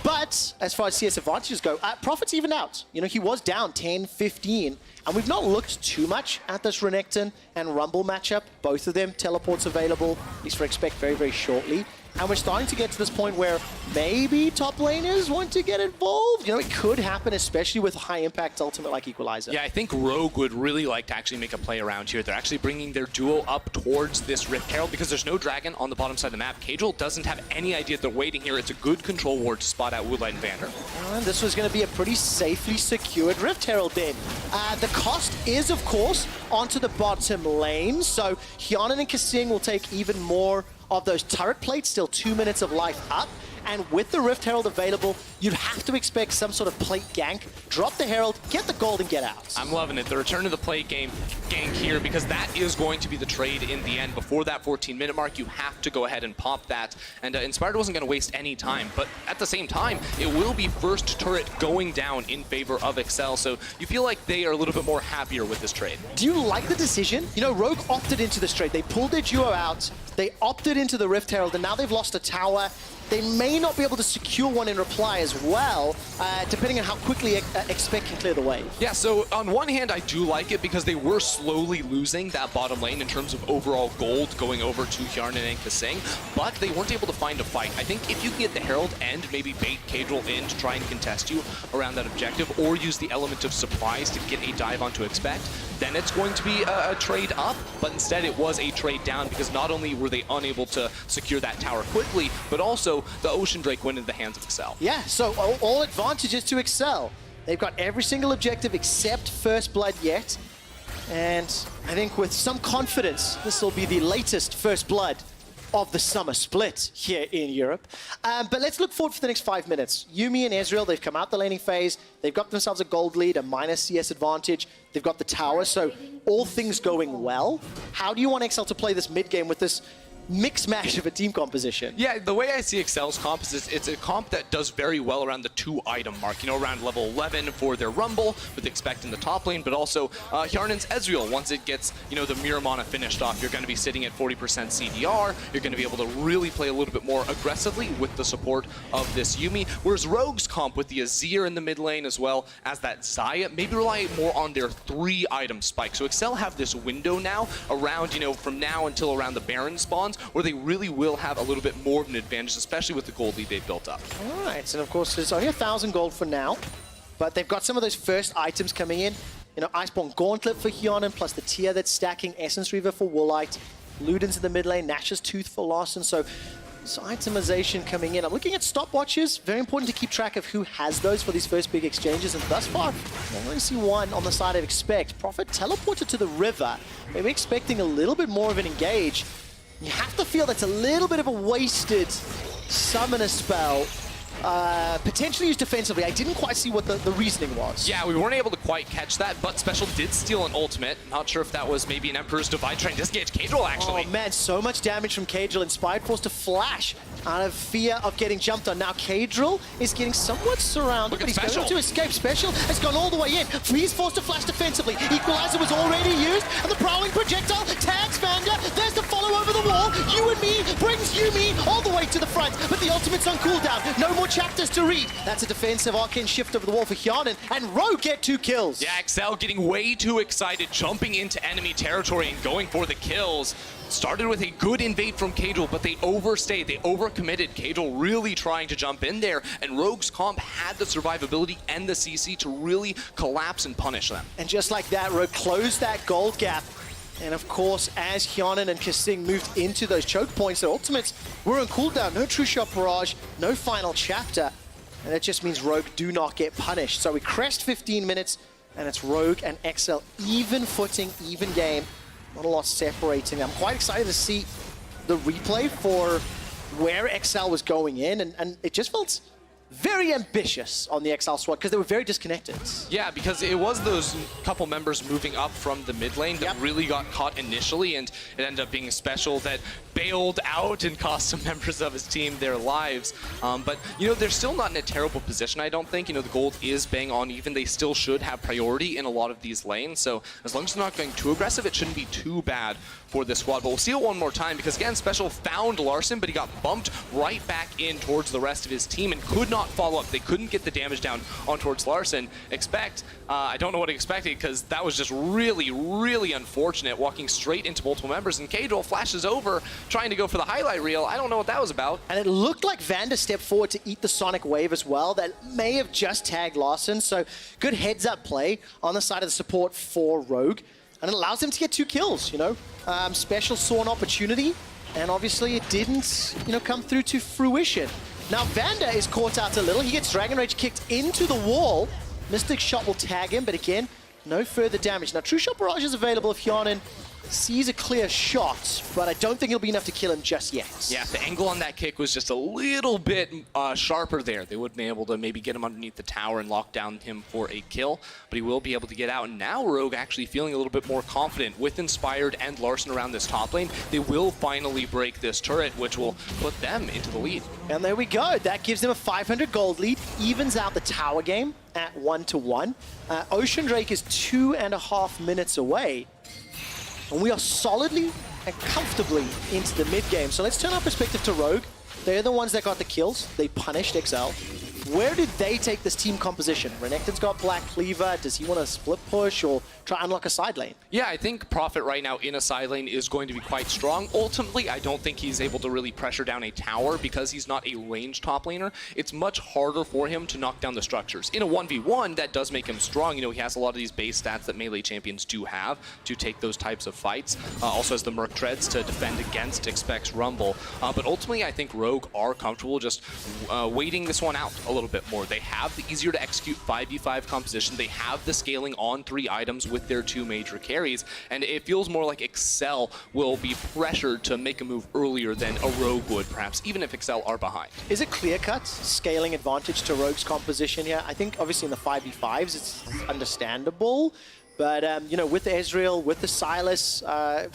Speaker 1: But as far as CS advantages go, Prophet's even out. You know, he was down 10, 15, and we've not looked too much at this Renekton and Rumble matchup. Both of them teleports available, at least for expect very, very shortly. And we're starting to get to this point where maybe top laners want to get involved. You know, it could happen, especially with high impact ultimate like Equalizer.
Speaker 2: Yeah, I think Rogue would really like to actually make a play around here. They're actually bringing their duo up towards this Rift Herald because there's no dragon on the bottom side of the map. Cadril doesn't have any idea they're waiting here. It's a good control ward to spot out Woolite and Vander.
Speaker 1: And this was going to be a pretty safely secured Rift Herald then. The cost is, of course, onto the bottom lane. So Hyonin and Kasing will take even more of those turret plates, still 2 minutes of life up. And with the Rift Herald available, you'd have to expect some sort of plate gank. Drop the Herald, get the gold, and get out.
Speaker 2: I'm loving it. The return to the plate game gank here, because that is going to be the trade in the end. Before that 14-minute mark, you have to go ahead and pop that. And Inspired wasn't going to waste any time. But at the same time, it will be first turret going down in favor of Excel. So you feel like they are a little bit more happier with this trade.
Speaker 1: Do you like the decision? You know, Rogue opted into this trade. They pulled their duo out. They opted into the Rift Herald, and now they've lost a tower. They may not be able to secure one in reply as well, depending on how quickly Expect can clear the wave.
Speaker 2: Yeah, so on one hand, I do like it because they were slowly losing that bottom lane in terms of overall gold going over to Hyonin and Kasing, but they weren't able to find a fight. I think if you can get the Herald and maybe bait Cadril in to try and contest you around that objective, or use the element of surprise to get a dive onto Expect, then it's going to be a trade up, but instead it was a trade down because not only were they unable to secure that tower quickly, but also the Ocean Drake went into the hands of Excel.
Speaker 1: Yeah, so all advantages to Excel. They've got every single objective except First Blood yet. And I think with some confidence, this will be the latest First Blood of the summer split here in Europe. But let's look forward for the next 5 minutes. Yuumi and Ezreal, they've come out the laning phase. They've got themselves a gold lead, a minus CS advantage. They've got the tower, so all things going well. How do you want XL to play this mid game with this mix mash of a team composition?
Speaker 2: Yeah, the way I see Excel's comp is it's a comp that does very well around the 2-item mark, you know, around level 11 for their Rumble, with Expect in the top lane, but also Hjarnen's Ezreal, once it gets, you know, the Miramana finished off, you're going to be sitting at 40% CDR, you're going to be able to really play a little bit more aggressively with the support of this Yuumi, whereas Rogue's comp with the Azir in the mid lane as well as that Xayah, maybe rely more on their 3-item spike. So Excel have this window now around, you know, from now until around the Baron spawns, where they really will have a little bit more of an advantage, especially with the gold lead they've built up.
Speaker 1: All right, and of course, there's only 1,000 gold for now, but they've got some of those first items coming in. You know, Iceborne Gauntlet for Hjarnen, plus the tier that's stacking, Essence Reaver for Woolite, Luden's in the mid lane, Nash's Tooth for Larson, so itemization coming in. I'm looking at stopwatches. Very important to keep track of who has those for these first big exchanges. And thus far, I only see one on the side of Expect. Prophet teleported to the river. Maybe expecting a little bit more of an engage. You have to feel that's a little bit of a wasted summoner spell. Potentially used defensively. I didn't quite see what the reasoning was.
Speaker 2: Yeah, we weren't able to quite catch that, but Special did steal an ultimate. Not sure if that was maybe an Emperor's Divide trying to disengage Cadril, actually.
Speaker 1: Oh man, so much damage from Cadril. Inspired Force to flash out of fear of getting jumped on. Now Cadril is getting somewhat surrounded, but he's going to escape. Special has gone all the way in. He's forced to flash defensively. Equalizer was already used, and the prowling projectile tags Vanga. There's the follow over the wall. You and me brings Yuumi all the way to the front, but the ultimate's on cooldown. No more chapters to read. That's a defensive arcane shift over the wall for Hjarnen, and Rogue get 2 kills.
Speaker 2: Yeah, Excel getting way too excited, jumping into enemy territory and going for the kills. Started with a good invade from Cadril, but they overstayed, they overcommitted. Cadril really trying to jump in there, and Rogue's comp had the survivability and the CC to really collapse and punish them.
Speaker 1: And just like that, Rogue closed that gold gap. And of course, as Hjarnen and Kasing moved into those choke points, their ultimates were on cooldown. No True Shot Barrage, no final chapter. And that just means Rogue do not get punished. So we crest 15 minutes, and it's Rogue and XL even footing, even game. Not a lot separating them. I'm quite excited to see the replay for where XL was going in, and it just felt very ambitious on the XL squad because they were very disconnected.
Speaker 2: Yeah, because it was those couple members moving up from the mid lane that really got caught initially, and it ended up being a Special that bailed out and cost some members of his team their lives. But, you know, they're still not in a terrible position, I don't think. You know, the gold is bang on even. They still should have priority in a lot of these lanes. So as long as they're not going too aggressive, it shouldn't be too bad for this squad. But we'll see it one more time because, again, Special found Larson, but he got bumped right back in towards the rest of his team and could not follow up. They couldn't get the damage down on towards Larson. Expect, I don't know what he expected because that was just really, really unfortunate, walking straight into multiple members, and Cadril flashes over, trying to go for the highlight reel. I don't know what that was about.
Speaker 1: And it looked like Vanda stepped forward to eat the Sonic Wave as well. That may have just tagged Larson, so good heads-up play on the side of the support for Rogue. And it allows them to get 2 kills, you know. Special saw an opportunity, and obviously it didn't, you know, come through to fruition. Now Vanda is caught out a little. He gets Dragon Rage kicked into the wall. Mystic Shot will tag him, but again, no further damage. Now True Shot Barrage is available if Hjarnen sees a clear shot, but I don't think it'll be enough to kill him just yet.
Speaker 2: Yeah, the angle on that kick was just a little bit sharper there. They wouldn't be able to maybe get him underneath the tower and lock down him for a kill, but he will be able to get out. And now Rogue actually feeling a little bit more confident with Inspired and Larson around this top lane. They will finally break this turret, which will put them into the lead.
Speaker 1: And there we go. That gives them a 500 gold lead, evens out the tower game at 1-1. Ocean Drake is 2.5 minutes away. And we are solidly and comfortably into the mid-game. So let's turn our perspective to Rogue. They're the ones that got the kills. They punished XL. Where did they take this team composition? Renekton's got Black Cleaver. Does he want to split push or try to unlock a side lane?
Speaker 2: Yeah, I think Prophet right now in a side lane is going to be quite strong. Ultimately, I don't think he's able to really pressure down a tower because he's not a ranged top laner. It's much harder for him to knock down the structures. In a 1v1, that does make him strong. You know, he has a lot of these base stats that melee champions do have to take those types of fights. Also has the Merc Treads to defend against Expect's Rumble. But ultimately, I think Rogue are comfortable just waiting this one out a little bit more. They have the easier to execute 5v5 composition. They have the scaling on 3 items with their 2 major carries, and it feels more like Excel will be pressured to make a move earlier than a Rogue would, perhaps, even if Excel are behind.
Speaker 1: Is it clear-cut scaling advantage to Rogue's composition here? I think obviously in the 5v5s it's understandable, but you know, with Ezreal, with the Sylas,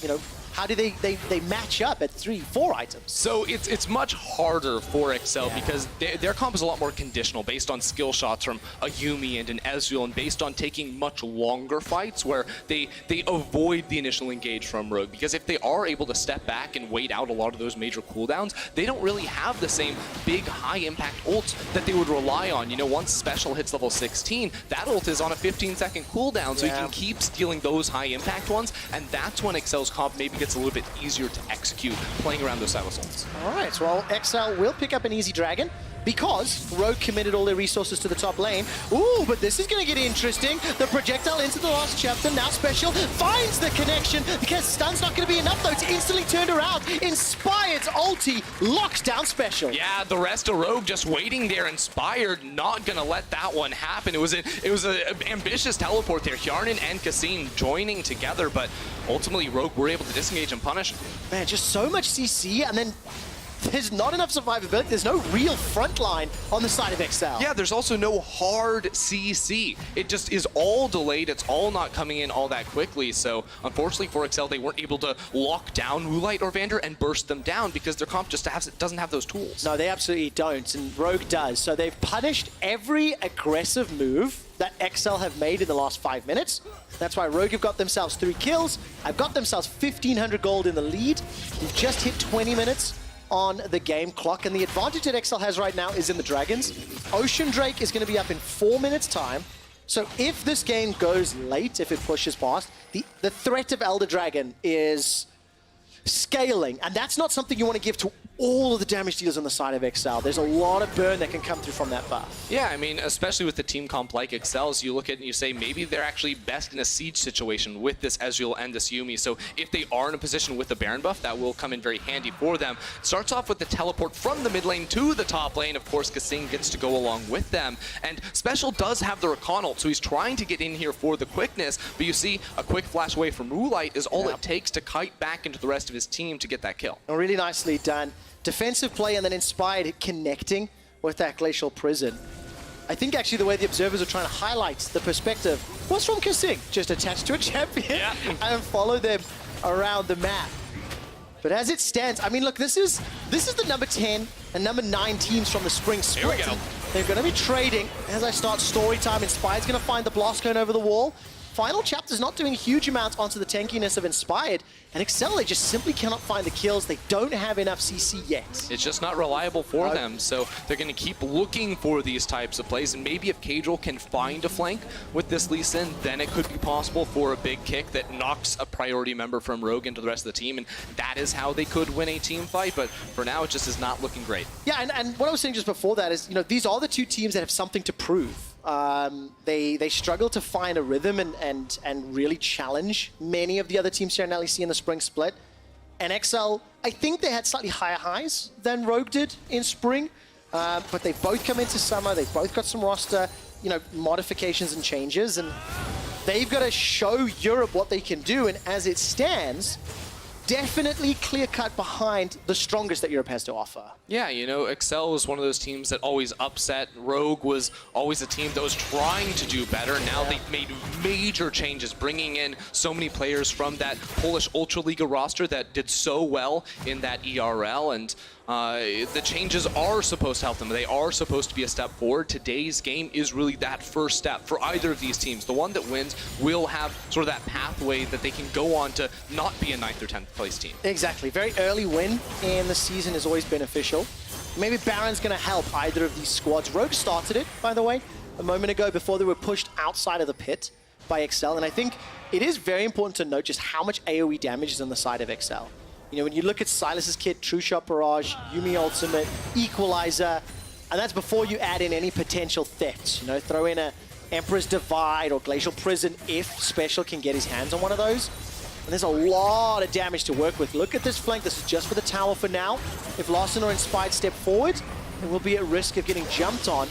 Speaker 1: you know, how do they match up at 3-4 items?
Speaker 2: So it's much harder for Excel because their comp is a lot more conditional based on skill shots from a Yuumi and an Ezreal, and based on taking much longer fights where they avoid the initial engage from Rogue. Because if they are able to step back and wait out a lot of those major cooldowns, they don't really have the same big high impact ults that they would rely on. You know, once Special hits level 16, that ult is on a 15-second cooldown, so you can keep stealing those high impact ones, and that's when Excel's comp maybe gets a little bit easier to execute playing around those Sylas ults.
Speaker 1: All right, well, Excel will pick up an easy dragon because Rogue committed all their resources to the top lane. Ooh, but this is going to get interesting. The projectile into the last chapter. Now Special finds the connection because stun's not going to be enough, though. It's instantly turned around. Inspired's ulti locks down Special.
Speaker 2: Yeah, the rest of Rogue just waiting there. Inspired not going to let that one happen. It was an ambitious teleport there. Hjarnan and Cassine joining together, but ultimately Rogue were able to disengage and punish.
Speaker 1: Man, just so much CC, and then there's not enough survivability. There's no real front line on the side of Excel.
Speaker 2: Yeah, there's also no hard CC. It just is all delayed. It's all not coming in all that quickly. So unfortunately for Excel, they weren't able to lock down Moonlight or Vander and burst them down because their comp just doesn't have those tools.
Speaker 1: No, they absolutely don't, and Rogue does. So they've punished every aggressive move that Excel have made in the last 5 minutes. That's why Rogue have got themselves 3 kills. I've got themselves 1,500 gold in the lead. We've just hit 20 minutes on the game clock, and the advantage that Excel has right now is in the dragons. Ocean Drake is going to be up in 4 minutes time, so if this game goes late, if it pushes past, the threat of Elder Dragon is scaling, and that's not something you want to give to all of the damage dealers on the side of Excel. There's a lot of burn that can come through from that buff.
Speaker 2: Yeah, I mean, especially with the team comp like Excel's, you look at it and you say maybe they're actually best in a siege situation with this Ezreal and this Yuumi. So if they are in a position with the Baron buff, that will come in very handy for them. Starts off with the teleport from the mid lane to the top lane. Of course, Cassine gets to go along with them. And Special does have the Recon ult, so he's trying to get in here for the quickness. But you see, a quick flash away from Moonlight is all it takes to kite back into the rest of his team to get that kill.
Speaker 1: Oh, really nicely done. Defensive play and then Inspired connecting with that Glacial Prison. I think actually the way the observers are trying to highlight the perspective was from Cassine. Just attach to a champion and follow them around the map. But as it stands, I mean, look, this is the number 10 and number 9 teams from the spring split.
Speaker 2: Here we go.
Speaker 1: They're going to be trading. As I start story time, Inspired's going to find the blast cone over the wall. Final chapter's not doing huge amounts onto the tankiness of Inspired, and Excel, they just simply cannot find the kills. They don't have enough CC yet.
Speaker 2: It's just not reliable for them, so they're going to keep looking for these types of plays, and maybe if Cadril can find a flank with this Lee Sin, then it could be possible for a big kick that knocks a priority member from Rogue into the rest of the team, and that is how they could win a team fight, but for now it just is not looking great.
Speaker 1: Yeah, and what I was saying just before that is, you know, these are the 2 teams that have something to prove. They struggle to find a rhythm and really challenge many of the other teams here in LEC in the spring split. And XL, I think they had slightly higher highs than Rogue did in spring, but they both come into summer. They've both got some roster, you know, modifications and changes, and they've got to show Europe what they can do. And as it stands, definitely clear-cut behind the strongest that Europe has to offer.
Speaker 2: Yeah, you know, Excel was one of those teams that always upset. Rogue was always a team that was trying to do better. Now they've made major changes, bringing in so many players from that Polish Ultraliga roster that did so well in that ERL, and the changes are supposed to help them. They are supposed to be a step forward. Today's game is really that first step for either of these teams. The one that wins will have sort of that pathway that they can go on to not be a 9th or 10th place team.
Speaker 1: Exactly. Very early win in the season is always beneficial. Maybe Baron's going to help either of these squads. Rogue started it, by the way, a moment ago before they were pushed outside of the pit by Excel. And I think it is very important to note just how much AoE damage is on the side of Excel. You know, when you look at Sylas's kit, True Shot Barrage, Yuumi Ultimate, Equalizer, and that's before you add in any potential thefts. You know, throw in a Emperor's Divide or Glacial Prison if Special can get his hands on one of those. And there's a lot of damage to work with. Look at this flank. This is just for the tower for now. If Larson or Inspired step forward, and will be at risk of getting jumped on.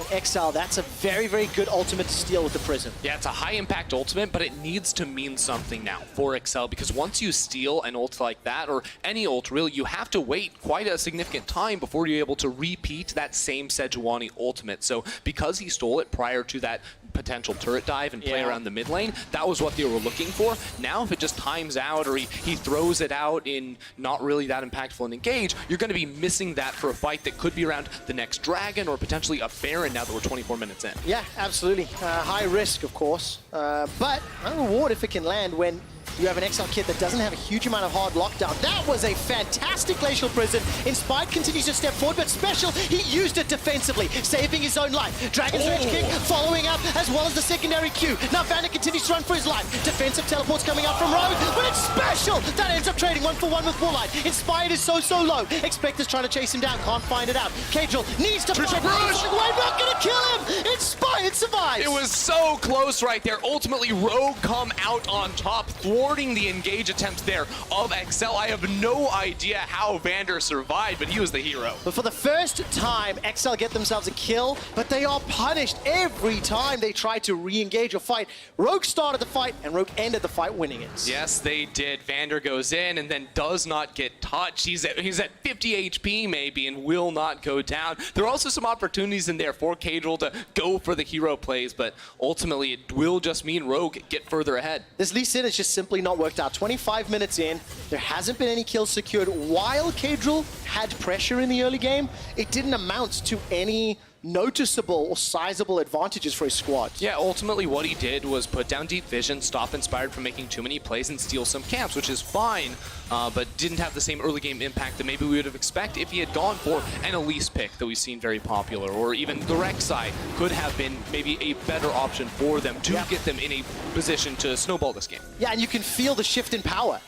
Speaker 1: And XL, that's a very, very good ultimate to steal with the Prism.
Speaker 2: Yeah, it's a high-impact ultimate, but it needs to mean something now for XL, because once you steal an ult like that, or any ult really, you have to wait quite a significant time before you're able to repeat that same Sejuani ultimate. So because he stole it prior to that potential turret dive and play around the mid lane, that was what they were looking for. Now if it just times out, or he throws it out in not really that impactful and engage, you're going to be missing that for a fight that could be around the next dragon or potentially a Baron now that we're 24 minutes in.
Speaker 1: Yeah, absolutely. High risk, of course, but a reward if it can land when you have an XL kit that doesn't have a huge amount of hard lockdown. That was a fantastic Glacial Prison. Inspired continues to step forward, but Special, he used it defensively, saving his own life. Dragon's Rage kick following up, as well as the secondary Q. Now Vander continues to run for his life. Defensive teleports coming out from Rogue, but it's Special that ends up trading 1-for-1 with Warlight. Inspired is so low. Expector's trying to chase him down, can't find it out. Kadril needs to find it. Not gonna kill him! Inspired survives!
Speaker 2: It was so close right there. Ultimately, Rogue come out on top, thwarting the engage attempts there of XL. I have no idea how Vander survived, but he was the hero.
Speaker 1: But for the first time, XL get themselves a kill, but they are punished every time they try to re-engage or fight. Rogue started the fight, and Rogue ended the fight winning it.
Speaker 2: Yes, they did. Vander goes in and then does not get touched. He's at 50 HP maybe and will not go down. There are also some opportunities in there for Kadril to go for the hero plays, but ultimately it will just mean Rogue get further ahead.
Speaker 1: This Lee Sin is just simply not worked out. 25 minutes in, there hasn't been any kills secured. While Kadril had pressure in the early game, it didn't amount to any noticeable or sizable advantages for his squad.
Speaker 2: Yeah, ultimately what he did was put down Deep Vision, stop Inspired from making too many plays, and steal some camps, which is fine, but didn't have the same early game impact that maybe we would have expected if he had gone for an Elise pick that we've seen very popular, or even the Rek'Sai could have been maybe a better option for them to get them in a position to snowball this game.
Speaker 1: Yeah, and you can feel the shift in power.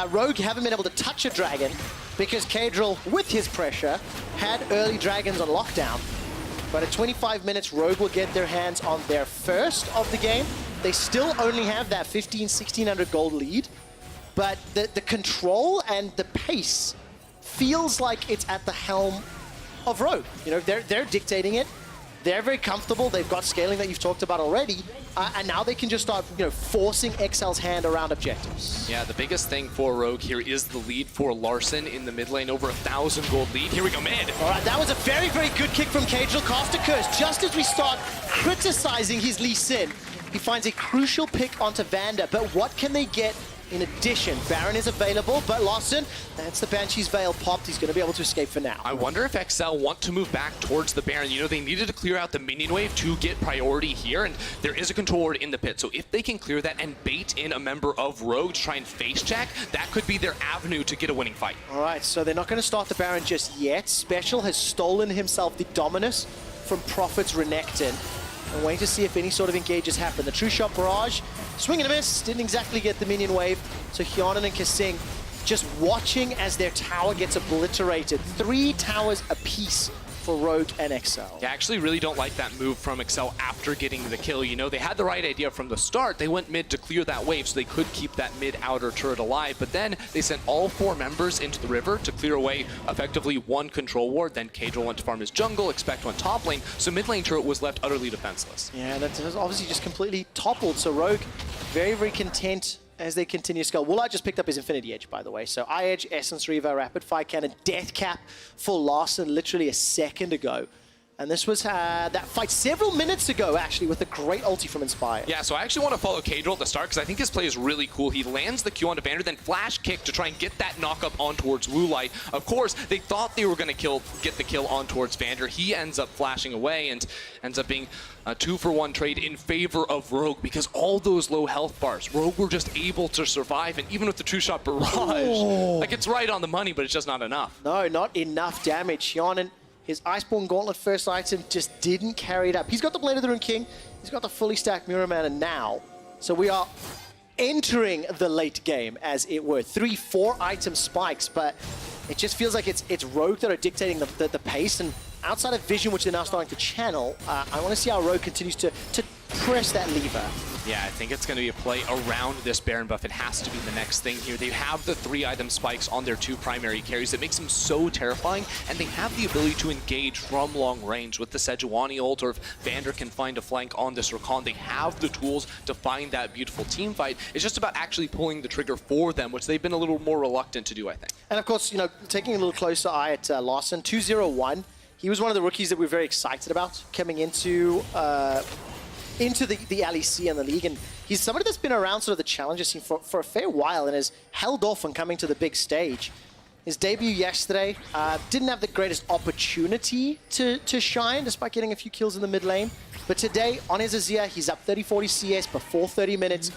Speaker 1: Rogue haven't been able to touch a dragon because Kadril, with his pressure, had early dragons on lockdown. But at 25 minutes, Rogue will get their hands on their first of the game. They still only have that 1,600 gold lead, but the control and the pace feels like it's at the helm of Rogue. You know, they're dictating it. They're very comfortable. They've got scaling that you've talked about already. And now they can just start, forcing XL's hand around objectives.
Speaker 2: Yeah, the biggest thing for Rogue here is the lead for Larson in the mid lane, over 1,000 gold lead. Here we go, mid.
Speaker 1: All right, that was a very, very good kick from Kadril. Cast a curse. Just as we start criticizing his Lee Sin, he finds a crucial pick onto Vander. But what can they get in addition? Baron is available, but Larson, that's the Banshee's Veil popped. He's going to be able to escape for now.
Speaker 2: I wonder if XL want to move back towards the Baron. You know, they needed to clear out the minion wave to get priority here, and there is a control ward in the pit. So if they can clear that and bait in a member of Rogue to try and face check, that could be their avenue to get a winning fight.
Speaker 1: All right, so they're not going to start the Baron just yet. Special has stolen himself the Dominus from Prophet's Renekton. And waiting to see if any sort of engages happen. The True Shot Barrage, swing and a miss, didn't exactly get the minion wave. So Hyonan and Kasing just watching as their tower gets obliterated. 3 towers apiece for Rogue and XL.
Speaker 2: Yeah, I actually really don't like that move from XL after getting the kill. You know, they had the right idea from the start. They went mid to clear that wave so they could keep that mid outer turret alive, but then they sent all 4 members into the river to clear away effectively 1 control ward. Then Kadril went to farm his jungle, Expect went top lane, so mid lane turret was left utterly defenseless.
Speaker 1: Yeah, that's obviously just completely toppled. So Rogue, very, very content as they continue to scale. Woolite just picked up his Infinity Edge, by the way. So Edge, Essence Reaver, Rapid Fire Cannon, Death Cap for Larson literally a second ago. And this was that fight several minutes ago, actually, with a great ulti from Inspire.
Speaker 2: Yeah, so I actually want to follow Kadril at the start because I think his play is really cool. He lands the Q onto Vander, then flash kick to try and get that knock up on towards Woolite. Of course, they thought they were going to get the kill on towards Vander. He ends up flashing away and ends up being a 2-for-1 trade in favor of Rogue because all those low health bars, Rogue were just able to survive, and even with the True Shot Barrage, like it's right on the money, but it's just not enough.
Speaker 1: No, not enough damage. Hyonan, his Iceborne Gauntlet first item just didn't carry it up. He's got the Blade of the Rune King, he's got the fully stacked Mirror Mana now, so we are entering the late game, as it were. 3-4 item spikes, but it just feels like it's Rogue that are dictating the pace, and outside of Vision, which they're now starting to channel, I want to see how Rogue continues to press that lever.
Speaker 2: Yeah, I think it's going to be a play around this Baron buff. It has to be the next thing here. They have the 3-item spikes on their 2 primary carries. It makes them so terrifying, and they have the ability to engage from long range with the Sejuani ult, or if Vander can find a flank on this Rakan. They have the tools to find that beautiful team fight. It's just about actually pulling the trigger for them, which they've been a little more reluctant to do, I think.
Speaker 1: And of course, you know, taking a little closer eye at Larson, 2-0-1. He was one of the rookies that we're very excited about coming into the LEC and the league, and he's somebody that's been around sort of the challenger scene for a fair while and has held off on coming to the big stage. His debut yesterday didn't have the greatest opportunity to shine, despite getting a few kills in the mid lane. But today, on his Azir, he's up 30-40 CS before 30 minutes,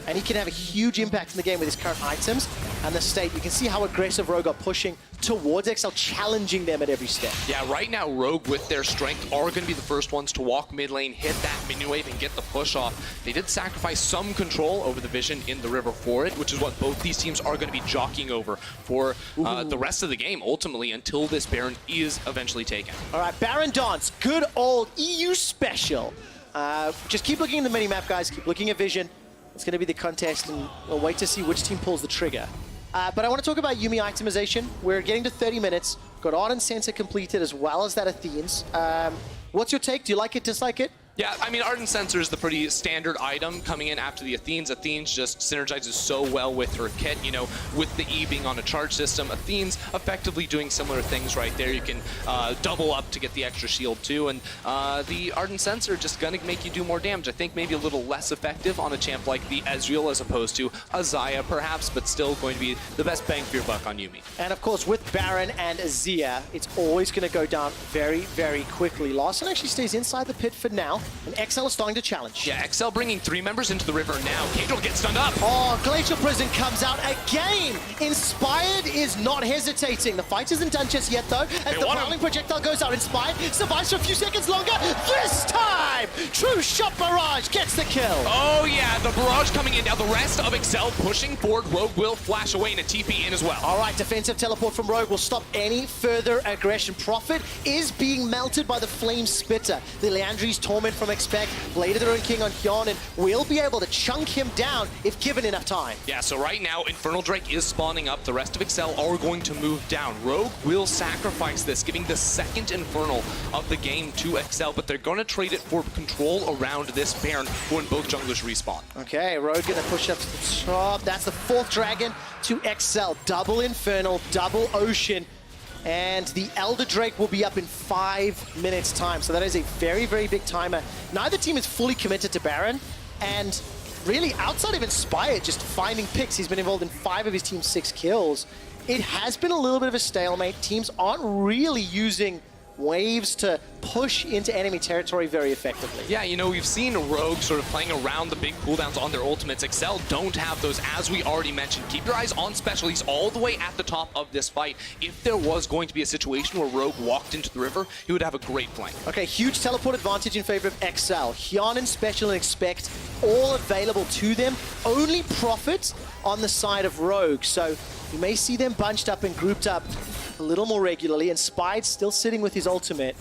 Speaker 1: and he can have a huge impact in the game with his current items and the state. You can see how aggressive Rogue are pushing towards XL, challenging them at every step.
Speaker 2: Yeah, right now, Rogue, with their strength, are going to be the first ones to walk mid lane, hit that minion wave, and get the push off. They did sacrifice some control over the vision in the river for it, which is what both these teams are going to be jockeying over for the rest of the game, ultimately, until this Baron is eventually taken.
Speaker 1: All right, Baron dance, good old EU special. Just keep looking at the minimap, guys. Keep looking at vision. It's going to be the contest, and we'll wait to see which team pulls the trigger. But I want to talk about Yuumi itemization. We're getting to 30 minutes. Got Ardent Censer completed as well as that Athene's. What's your take? Do you like it, dislike it?
Speaker 2: Yeah, I mean, Ardent Censer is the pretty standard item coming in after the Athene's. Athene's just synergizes so well with her kit, you know, with the E being on a charge system. Athene's effectively doing similar things right there. You can double up to get the extra shield too, and the Ardent Censer just gonna make you do more damage. I think maybe a little less effective on a champ like the Ezreal as opposed to a Xayah perhaps, but still going to be the best bang for your buck on Yuumi.
Speaker 1: And of course, with Baron and Azir, it's always going to go down very, very quickly. Larson actually stays inside the pit for now. And XL is starting to challenge.
Speaker 2: Yeah, XL bringing 3 members into the river now. Cadril gets stunned up.
Speaker 1: Oh, Glacial Prison comes out again. Inspired is not hesitating. The fight isn't done just yet, though. As the Prowling projectile goes out, Inspired survives for a few seconds longer. This time, True Shot Barrage gets the kill.
Speaker 2: Oh, yeah, the barrage coming in. Now the rest of XL pushing forward. Rogue will flash away and a TP in as well.
Speaker 1: All right, defensive teleport from Rogue will stop any further aggression. Prophet is being melted by the Flame Spitter. The Leandri's Torment from Expect, Blade of the Ruined King on Hyun, and will be able to chunk him down if given enough time.
Speaker 2: Yeah, so right now, Infernal Drake is spawning up. The rest of XL are going to move down. Rogue will sacrifice this, giving the second Infernal of the game to XL, but they're going to trade it for control around this Baron when both junglers respawn.
Speaker 1: Okay, Rogue going to push up to the top. That's the 4th dragon to XL. Double Infernal, double Ocean. And the Elder Drake will be up in 5 minutes time. So that is a very, very big timer. Neither team is fully committed to Baron. And really, outside of Inspired, just finding picks, he's been involved in 5 of his team's 6 kills. It has been a little bit of a stalemate. Teams aren't really using waves to push into enemy territory very effectively.
Speaker 2: Yeah, you know, we've seen Rogue sort of playing around the big cooldowns on their ultimates. XL don't have those, as we already mentioned. Keep your eyes on Special. He's all the way at the top of this fight. If there was going to be a situation where Rogue walked into the river, he would have a great flank.
Speaker 1: Okay, huge teleport advantage in favor of XL. Hyun and Special and Expect all available to them. Only Prophet on the side of Rogue. So you may see them bunched up and grouped up a little more regularly. Inspired still sitting with his ultimate.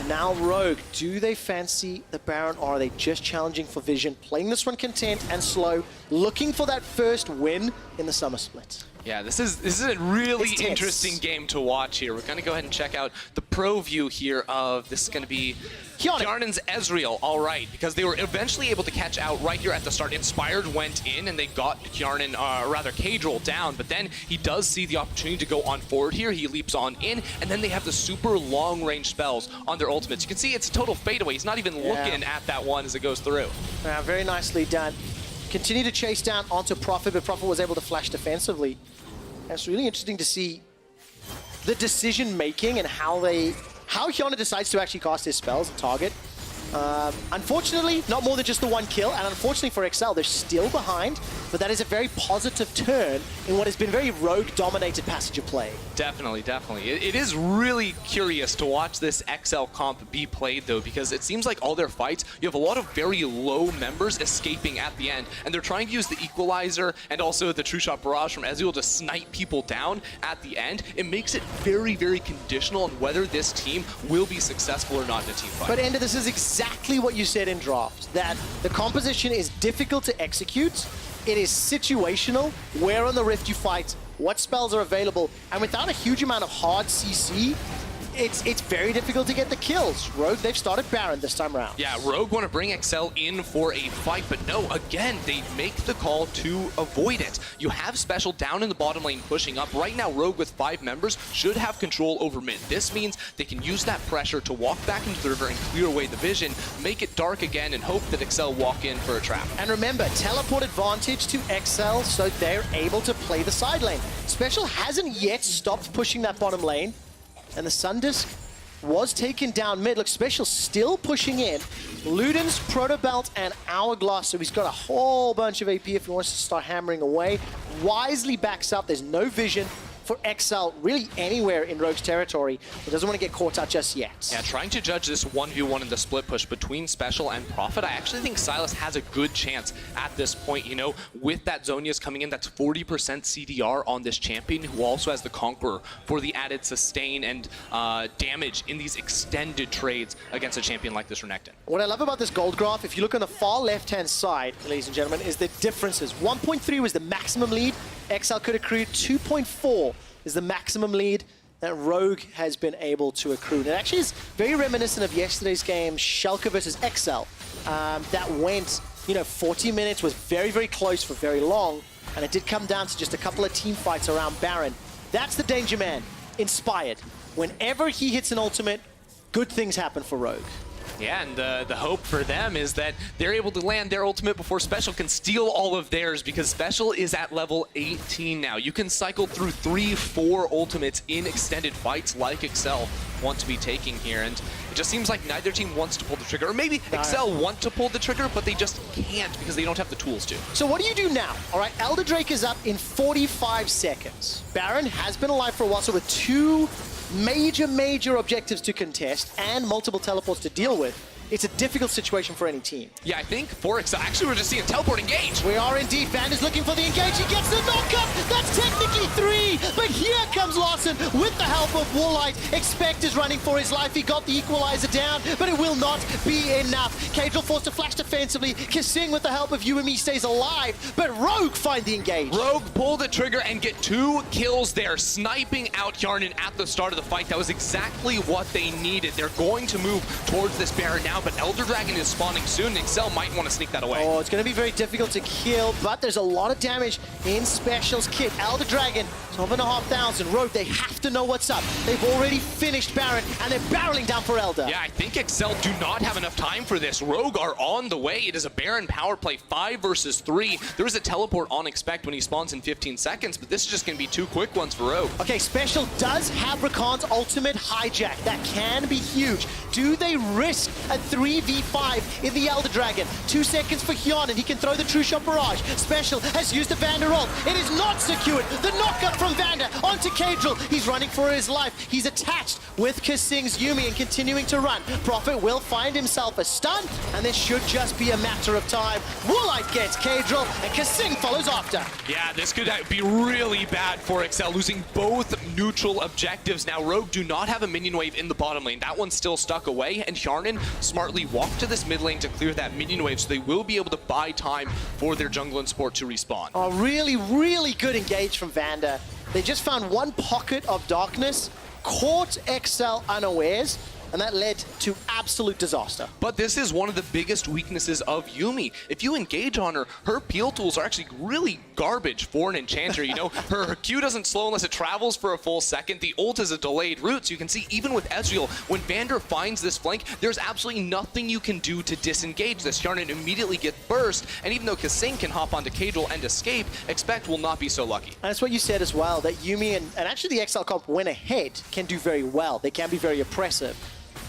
Speaker 1: And now Rogue, do they fancy the Baron, or are they just challenging for vision? Playing this one content and slow, looking for that first win in the summer split.
Speaker 2: Yeah, this is a really interesting game to watch here. We're going to go ahead and check out the pro view here of this is going to be Kjarnan's Ezreal, all right, because they were eventually able to catch out right here at the start. Inspired went in and they got Kjarnan, rather Cadril down, but then he does see the opportunity to go on forward here. He leaps on in, and then they have the super long range spells on their ultimates. You can see it's a total fadeaway. He's not even looking at that one as it goes through.
Speaker 1: Yeah, very nicely done. Continue to chase down onto Prophet, but Prophet was able to flash defensively. And it's really interesting to see the decision making and how Hyuna decides to actually cast his spells at target. Unfortunately, not more than just the 1 kill, and unfortunately for XL, they're still behind, but that is a very positive turn in what has been very rogue-dominated passage of play.
Speaker 2: Definitely, definitely. It is really curious to watch this XL comp be played, though, because it seems like all their fights, you have a lot of very low members escaping at the end, and they're trying to use the Equalizer and also the True Shot Barrage from Ezreal to snipe people down at the end. It makes it very, very conditional on whether this team will be successful or not in a team fight.
Speaker 1: But Ender, this is exactly what you said in draft, that the composition is difficult to execute. It is situational, where on the Rift you fight, what spells are available, and without a huge amount of hard CC, it's very difficult to get the kills. Rogue, they've started Baron this time around.
Speaker 2: Yeah, Rogue want to bring XL in for a fight, but no, again, they make the call to avoid it. You have Special down in the bottom lane pushing up. Right now, Rogue with 5 members should have control over mid. This means they can use that pressure to walk back into the river and clear away the vision, make it dark again, and hope that XL walk in for a trap.
Speaker 1: And remember, teleport advantage to XL, so they're able to play the side lane. Special hasn't yet stopped pushing that bottom lane. And the Sundisk was taken down mid. Look, Special still pushing in. Luden's Proto Belt and Hourglass, so he's got a whole bunch of AP if he wants to start hammering away. Wisely backs up. There's no vision for XL really anywhere in Rogue's territory. He doesn't want to get caught out just yet.
Speaker 2: Yeah, trying to judge this 1v1 in the split push between Special and Prophet, I actually think Sylas has a good chance at this point, you know, with that Zhonya's coming in, that's 40% CDR on this champion, who also has the Conqueror for the added sustain and damage in these extended trades against a champion like this Renekton.
Speaker 1: What I love about this gold graph, if you look on the far left-hand side, ladies and gentlemen, is the differences. 1.3 was the maximum lead. XL could accrue 2.4 is the maximum lead that Rogue has been able to accrue. And it actually is very reminiscent of yesterday's game, Schalke versus XL. That went, 40 minutes, was very, very close for very long, and it did come down to just a couple of team fights around Baron. That's the Danger Man, inspired. Whenever he hits an ultimate, good things happen for Rogue.
Speaker 2: Yeah, and the hope for them is that they're able to land their ultimate before Special can steal all of theirs, because Special is at level 18 now. You can cycle through 3-4 ultimates in extended fights like XL want to be taking here, and it just seems like neither team wants to pull the trigger. Or maybe XL want to pull the trigger, but they just can't because they don't have the tools to.
Speaker 1: So what do you do now? All right, Elder Drake is up in 45 seconds. Baron has been alive for a while, so with 2 major objectives to contest and multiple teleports to deal with, it's a difficult situation for any team.
Speaker 2: Yeah, I think for XL, actually we're just seeing teleport engage.
Speaker 1: We are indeed. Van is looking for the engage. He gets the knockup. That's technically 3. But here comes Larson with the help of Warlight. Expect is running for his life. He got the equalizer down, but it will not be enough. Cadril forced to flash defensively. Kissing with the help of UME stays alive, but Rogue find the engage.
Speaker 2: Rogue pull the trigger and get 2 kills there, sniping out Yarnan at the start of the fight. That was exactly what they needed. They're going to move towards this Baron now, but Elder Dragon is spawning soon. XL might want to sneak that away.
Speaker 1: Oh, it's going to be very difficult to kill, but there's a lot of damage in Special's kit. Elder Dragon, 12,500. Rogue, they have to know what's up. They've already finished Baron, and they're barreling down for Elder.
Speaker 2: Yeah, I think XL do not have enough time for this. Rogue are on the way. It is a Baron power play, 5 versus 3. There is a teleport on Expect when he spawns in 15 seconds, but this is just going to be 2 quick ones for Rogue.
Speaker 1: Okay, Special does have Rakan's ultimate hijack. That can be huge. Do they risk a 3v5 in the Elder Dragon? 2 seconds for Hyun, and he can throw the True Shot Barrage. Special has used the Vander ult. It is not secured. The knockup from Vander onto Cadril. He's running for his life. He's attached with Kissing's Yuumi and continuing to run. Prophet will find himself a stun, and this should just be a matter of time. Woolite gets Cadril, and Kissing follows after.
Speaker 2: Yeah, this could be really bad for XL, losing both neutral objectives. Now, Rogue do not have a minion wave in the bottom lane. That one's still stuck away, and Hjarnan smartly walked to this mid lane to clear that minion wave, so they will be able to buy time for their jungle and support to respawn.
Speaker 1: Oh, really good engage from Vander. They just found one pocket of darkness, caught XL unawares, and that led to absolute disaster.
Speaker 2: But this is one of the biggest weaknesses of Yuumi. If you engage on her, her peel tools are actually really garbage for an enchanter. You know, her Q doesn't slow unless it travels for a full second. The ult is a delayed route, so you can see even with Ezreal, when Vander finds this flank, there's absolutely nothing you can do to disengage this. Hjarnan immediately gets burst, and even though Kissing can hop onto Cadril and escape, Expect will not be so lucky.
Speaker 1: And that's what you said as well, that Yuumi and actually the XL comp when ahead can do very well. They can be very oppressive.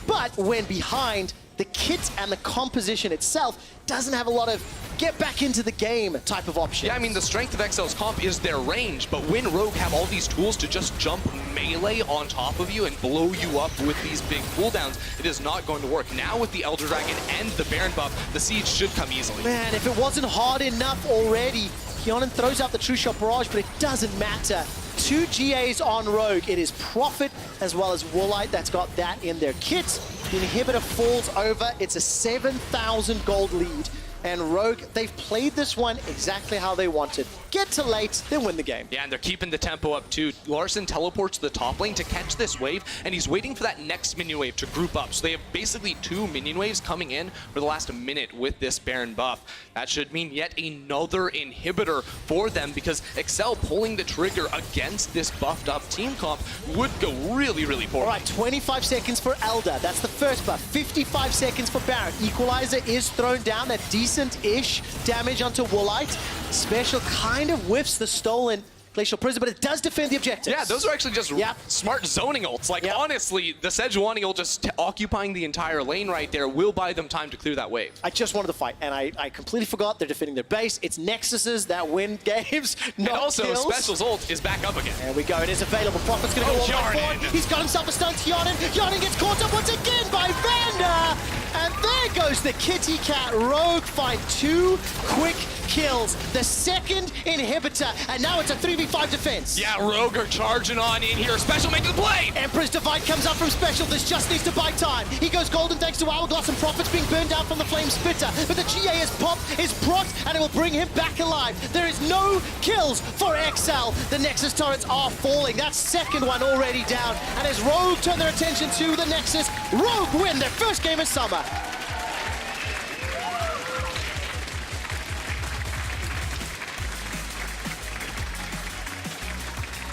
Speaker 1: But when behind, the kit and the composition itself doesn't have a lot of get back into the game type of options.
Speaker 2: Yeah, I mean, the strength of XL's comp is their range, but when Rogue have all these tools to just jump melee on top of you and blow you up with these big cooldowns, it is not going to work. Now with the Elder Dragon and the Baron buff, the siege should come easily.
Speaker 1: Man, if it wasn't hard enough already, Hjarnan throws out the True Shot Barrage, but it doesn't matter. 2 GAs on Rogue. It is Prophet as well as Woolite that's got that in their kit. The inhibitor falls over. It's a 7,000 gold lead. And Rogue, they've played this one exactly how they wanted. Get to late, then win the game.
Speaker 2: Yeah, and they're keeping the tempo up too. Larson teleports to the top lane to catch this wave, and he's waiting for that next minion wave to group up. So they have basically 2 minion waves coming in for the last minute with this Baron buff. That should mean yet another inhibitor for them, because Excel pulling the trigger against this buffed up team comp would go really, really poorly.
Speaker 1: All right, 25 seconds for Elder. That's the first buff. 55 seconds for Baron. Equalizer is thrown down. That decent-ish damage onto Woolite. Special kind of whiffs the stolen Glacial Prison, but it does defend the objectives.
Speaker 2: Yeah, those are actually just smart zoning ults. Like, honestly, the Sejuani ult just occupying the entire lane right there will buy them time to clear that wave.
Speaker 1: I just wanted to fight, and I completely forgot they're defending their base. It's Nexuses that win games, not
Speaker 2: And also,
Speaker 1: kills.
Speaker 2: Special's ult is back up again.
Speaker 1: There we go. It is available. Prophet's going to go all the way forward. He's got himself a stun to Yawnin. Yawnin gets caught up once again by Vander. And there goes the kitty cat. Rogue find 2 quick kills. The second inhibitor, and now it's a 3v5 defense.
Speaker 2: Yeah, Rogue are charging on in here. Special makes the play.
Speaker 1: Emperor's Divide comes up from Special. This just needs to buy time. He goes golden thanks to Hourglass, and Prophet's being burned down from the Flame Spitter. But the GA is popped, is procced, and it will bring him back alive. There is no kills for XL. The Nexus turrets are falling. That second one already down. And as Rogue turn their attention to the Nexus, Rogue win their first game of summer.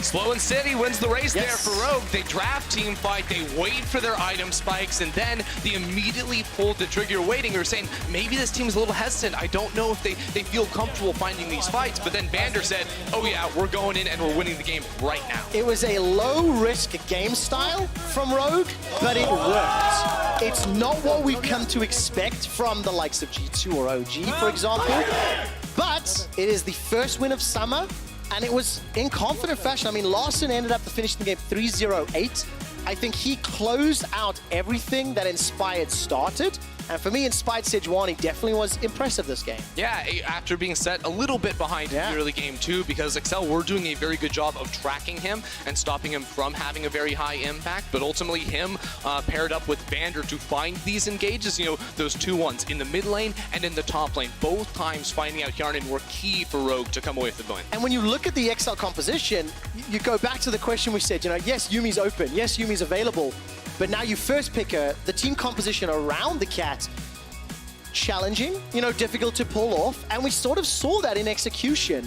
Speaker 2: Slow and steady wins the race there for Rogue. They draft team fight, they wait for their item spikes, and then they immediately pulled the trigger waiting. You're saying, maybe this team's a little hesitant. I don't know if they feel comfortable finding these fights. But then Vander said, oh yeah, we're going in and we're winning the game right now.
Speaker 1: It was a low-risk game style from Rogue, but it worked. It's not what we've come to expect from the likes of G2 or OG, for example. But it is the first win of summer. And it was in confident fashion. I mean, Larson ended up finishing the game 3-0-8. I think he closed out everything that Inspired started. And for me, Inspired Sejuani definitely was impressive this game.
Speaker 2: Yeah, after being set a little bit behind in the early game too, because Excel were doing a very good job of tracking him and stopping him from having a very high impact. But ultimately, him paired up with Vander to find these engages, you know, those 2 ones in the mid lane and in the top lane. Both times finding out Yarnin were key for Rogue to come away with the win.
Speaker 1: And when you look at the XL composition, you go back to the question we said, you know, yes, Yumi's open, yes, Yumi's available, but now you first pick her, the team composition around the cat, challenging, you know, difficult to pull off, and we sort of saw that in execution.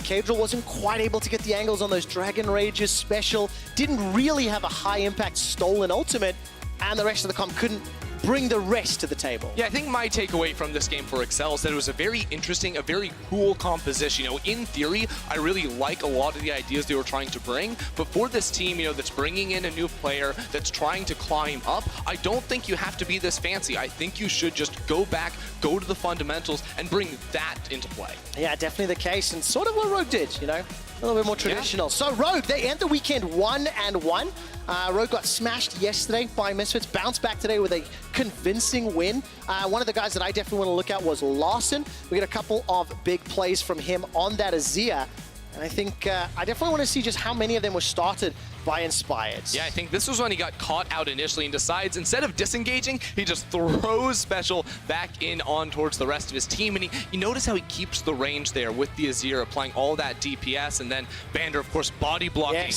Speaker 1: Kadril wasn't quite able to get the angles on those Dragon Rages. Special didn't really have a high impact stolen ultimate, and the rest of the comp couldn't bring the rest to the table.
Speaker 2: Yeah, I think my takeaway from this game for Excel is that it was a very interesting, a very cool composition. You know, in theory, I really like a lot of the ideas they were trying to bring, but for this team, you know, that's bringing in a new player, that's trying to climb up, I don't think you have to be this fancy. I think you should just go back, go to the fundamentals, and bring that into play.
Speaker 1: Yeah, definitely the case, and sort of what Rogue did, you know? A little bit more traditional. Yeah. So Rogue, they end the weekend 1-1. Rogue got smashed yesterday by Misfits, bounced back today with a convincing win. One of the guys that I definitely want to look at was Larson. We got a couple of big plays from him on that Azir. And I think I definitely want to see just how many of them were started by Inspired.
Speaker 2: Yeah, I think this was when he got caught out initially and decides, instead of disengaging, he just throws Special back in on towards the rest of his team. And you notice how he keeps the range there with the Azir, applying all that DPS. And then Vander, of course, body blocking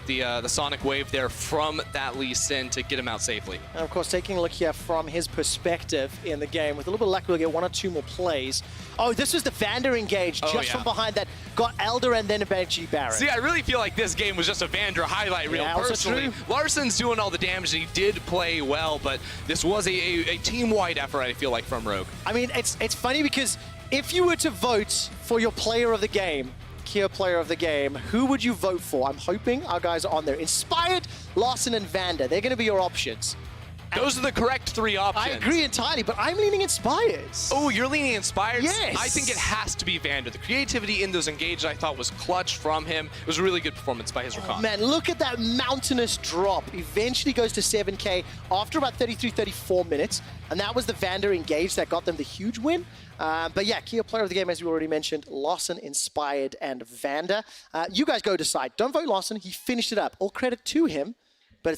Speaker 2: the Sonic Wave there from that Lee Sin to get him out safely.
Speaker 1: And of course, taking a look here from his perspective in the game, with a little bit of luck, we'll get 1 or 2 more plays. Oh, this was the Vander engage just from behind that got Elder and then a Benji Baron.
Speaker 2: See, I really feel like this game was just a Vander highlight reel, personally. Larson's doing all the damage, and he did play well, but this was a team-wide effort, I feel like, from Rogue.
Speaker 1: I mean, it's funny because if you were to vote for your player of the game, Kia player of the game, who would you vote for? I'm hoping our guys are on there. Inspired, Larson, and Vander. They're going to be your options.
Speaker 2: Those are the correct 3 options.
Speaker 1: I agree entirely, but I'm leaning Inspired.
Speaker 2: Oh, you're leaning Inspired?
Speaker 1: Yes.
Speaker 2: I think it has to be Vander. The creativity in those engages I thought was clutch from him. It was a really good performance by his Rakan.
Speaker 1: Man, look at that mountainous drop. Eventually goes to 7K after about 33, 34 minutes. And that was the Vander engage that got them the huge win. But yeah, Kia player of the game, as we already mentioned, Larson, Inspired, and Vander. You guys go decide. Don't vote Larson. He finished it up. All credit to him. but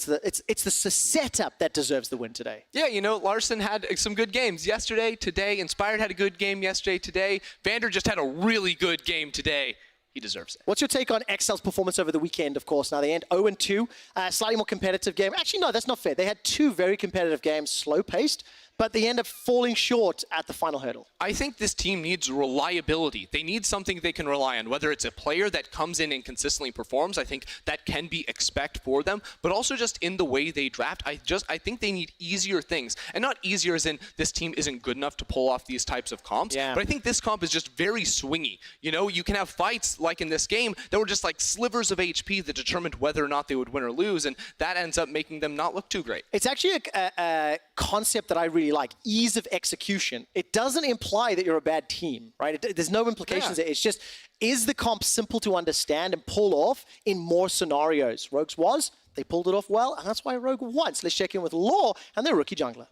Speaker 1: it's the setup that deserves the win today.
Speaker 2: Yeah, you know, Larson had some good games yesterday, today. Inspired had a good game yesterday, today. Vander just had a really good game today. He deserves it.
Speaker 1: What's your take on Excel's performance over the weekend, of course? Now, they end 0-2, slightly more competitive game. Actually, no, that's not fair. They had two very competitive games, slow-paced, but they end up falling short at the final hurdle.
Speaker 2: I think this team needs reliability. They need something they can rely on, whether it's a player that comes in and consistently performs. I think that can be expected for them, but also just in the way they draft. I think they need easier things, and not easier as in this team isn't good enough to pull off these types of comps.
Speaker 1: Yeah.
Speaker 2: But I think this comp is just very swingy. You know, you can have fights like in this game that were just like slivers of HP that determined whether or not they would win or lose, and that ends up making them not look too great.
Speaker 1: It's actually a concept that I really like, ease of execution. It doesn't imply that you're a bad team, right? There's no implications there. It's just, is the comp simple to understand and pull off in more scenarios? Rogue's was, they pulled it off well, and that's why Rogue won. So let's check in with Law and their rookie jungler.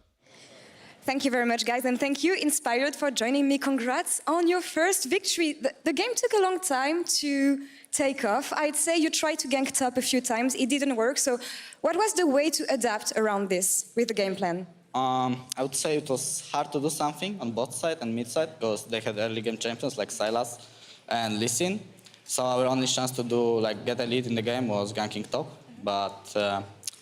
Speaker 3: Thank you very much, guys, and thank you, Inspired, for joining me. Congrats on your first victory. The game took a long time to take off. I'd say you tried to gank top a few times. It didn't work. So what was the way to adapt around this with the game plan?
Speaker 4: I would say it was hard to do something on both side and mid side because they had early game champions like Sylas and LEC. So our only chance to get a lead in the game was ganking top, but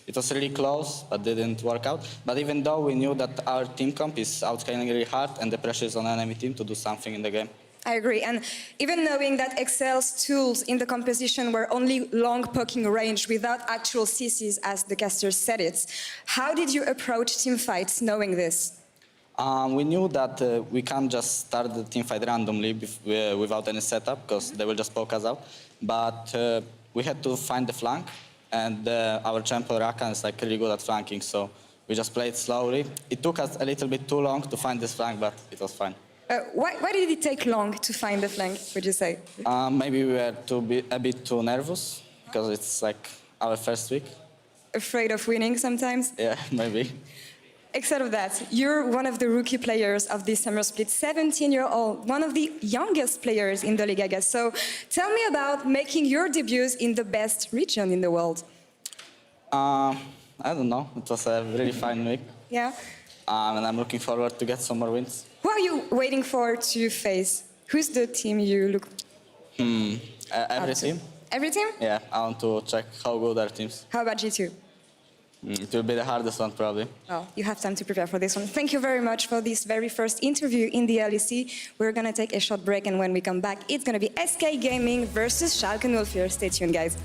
Speaker 4: it was really close, but didn't work out. But even though we knew that our team comp is outscaling really hard and the pressure is on enemy team to do something in the game.
Speaker 3: I agree, and even knowing that Excel's tools in the composition were only long poking range without actual CCs, as the caster said it, how did you approach team fights knowing this?
Speaker 4: We knew that we can't just start the team fight randomly without any setup, because they will just poke us out. But we had to find the flank, and our champion Rakan is really good at flanking, so we just played slowly. It took us a little bit too long to find this flank, but it was fine.
Speaker 3: Why did it take long to find the flank, would you say?
Speaker 4: Maybe we were a bit too nervous, because it's our first week.
Speaker 3: Afraid of winning sometimes?
Speaker 4: Yeah, maybe.
Speaker 3: Except of that, you're one of the rookie players of this summer split, 17-year-old, one of the youngest players in the league, I guess. So tell me about making your debuts in the best region in the world.
Speaker 4: I don't know. It was a really fine week.
Speaker 3: Yeah?
Speaker 4: And I'm looking forward to get some more wins.
Speaker 3: Who are you waiting for to face? Who's the team you look
Speaker 4: Every team?
Speaker 3: Every team?
Speaker 4: Yeah, I want to check how good our teams.
Speaker 3: How about G2?
Speaker 4: It will be the hardest one, probably.
Speaker 3: Well, you have time to prepare for this one. Thank you very much for this very first interview in the LEC. We're going to take a short break, and when we come back, it's going to be SK Gaming versus Schalke 04. Stay tuned, guys.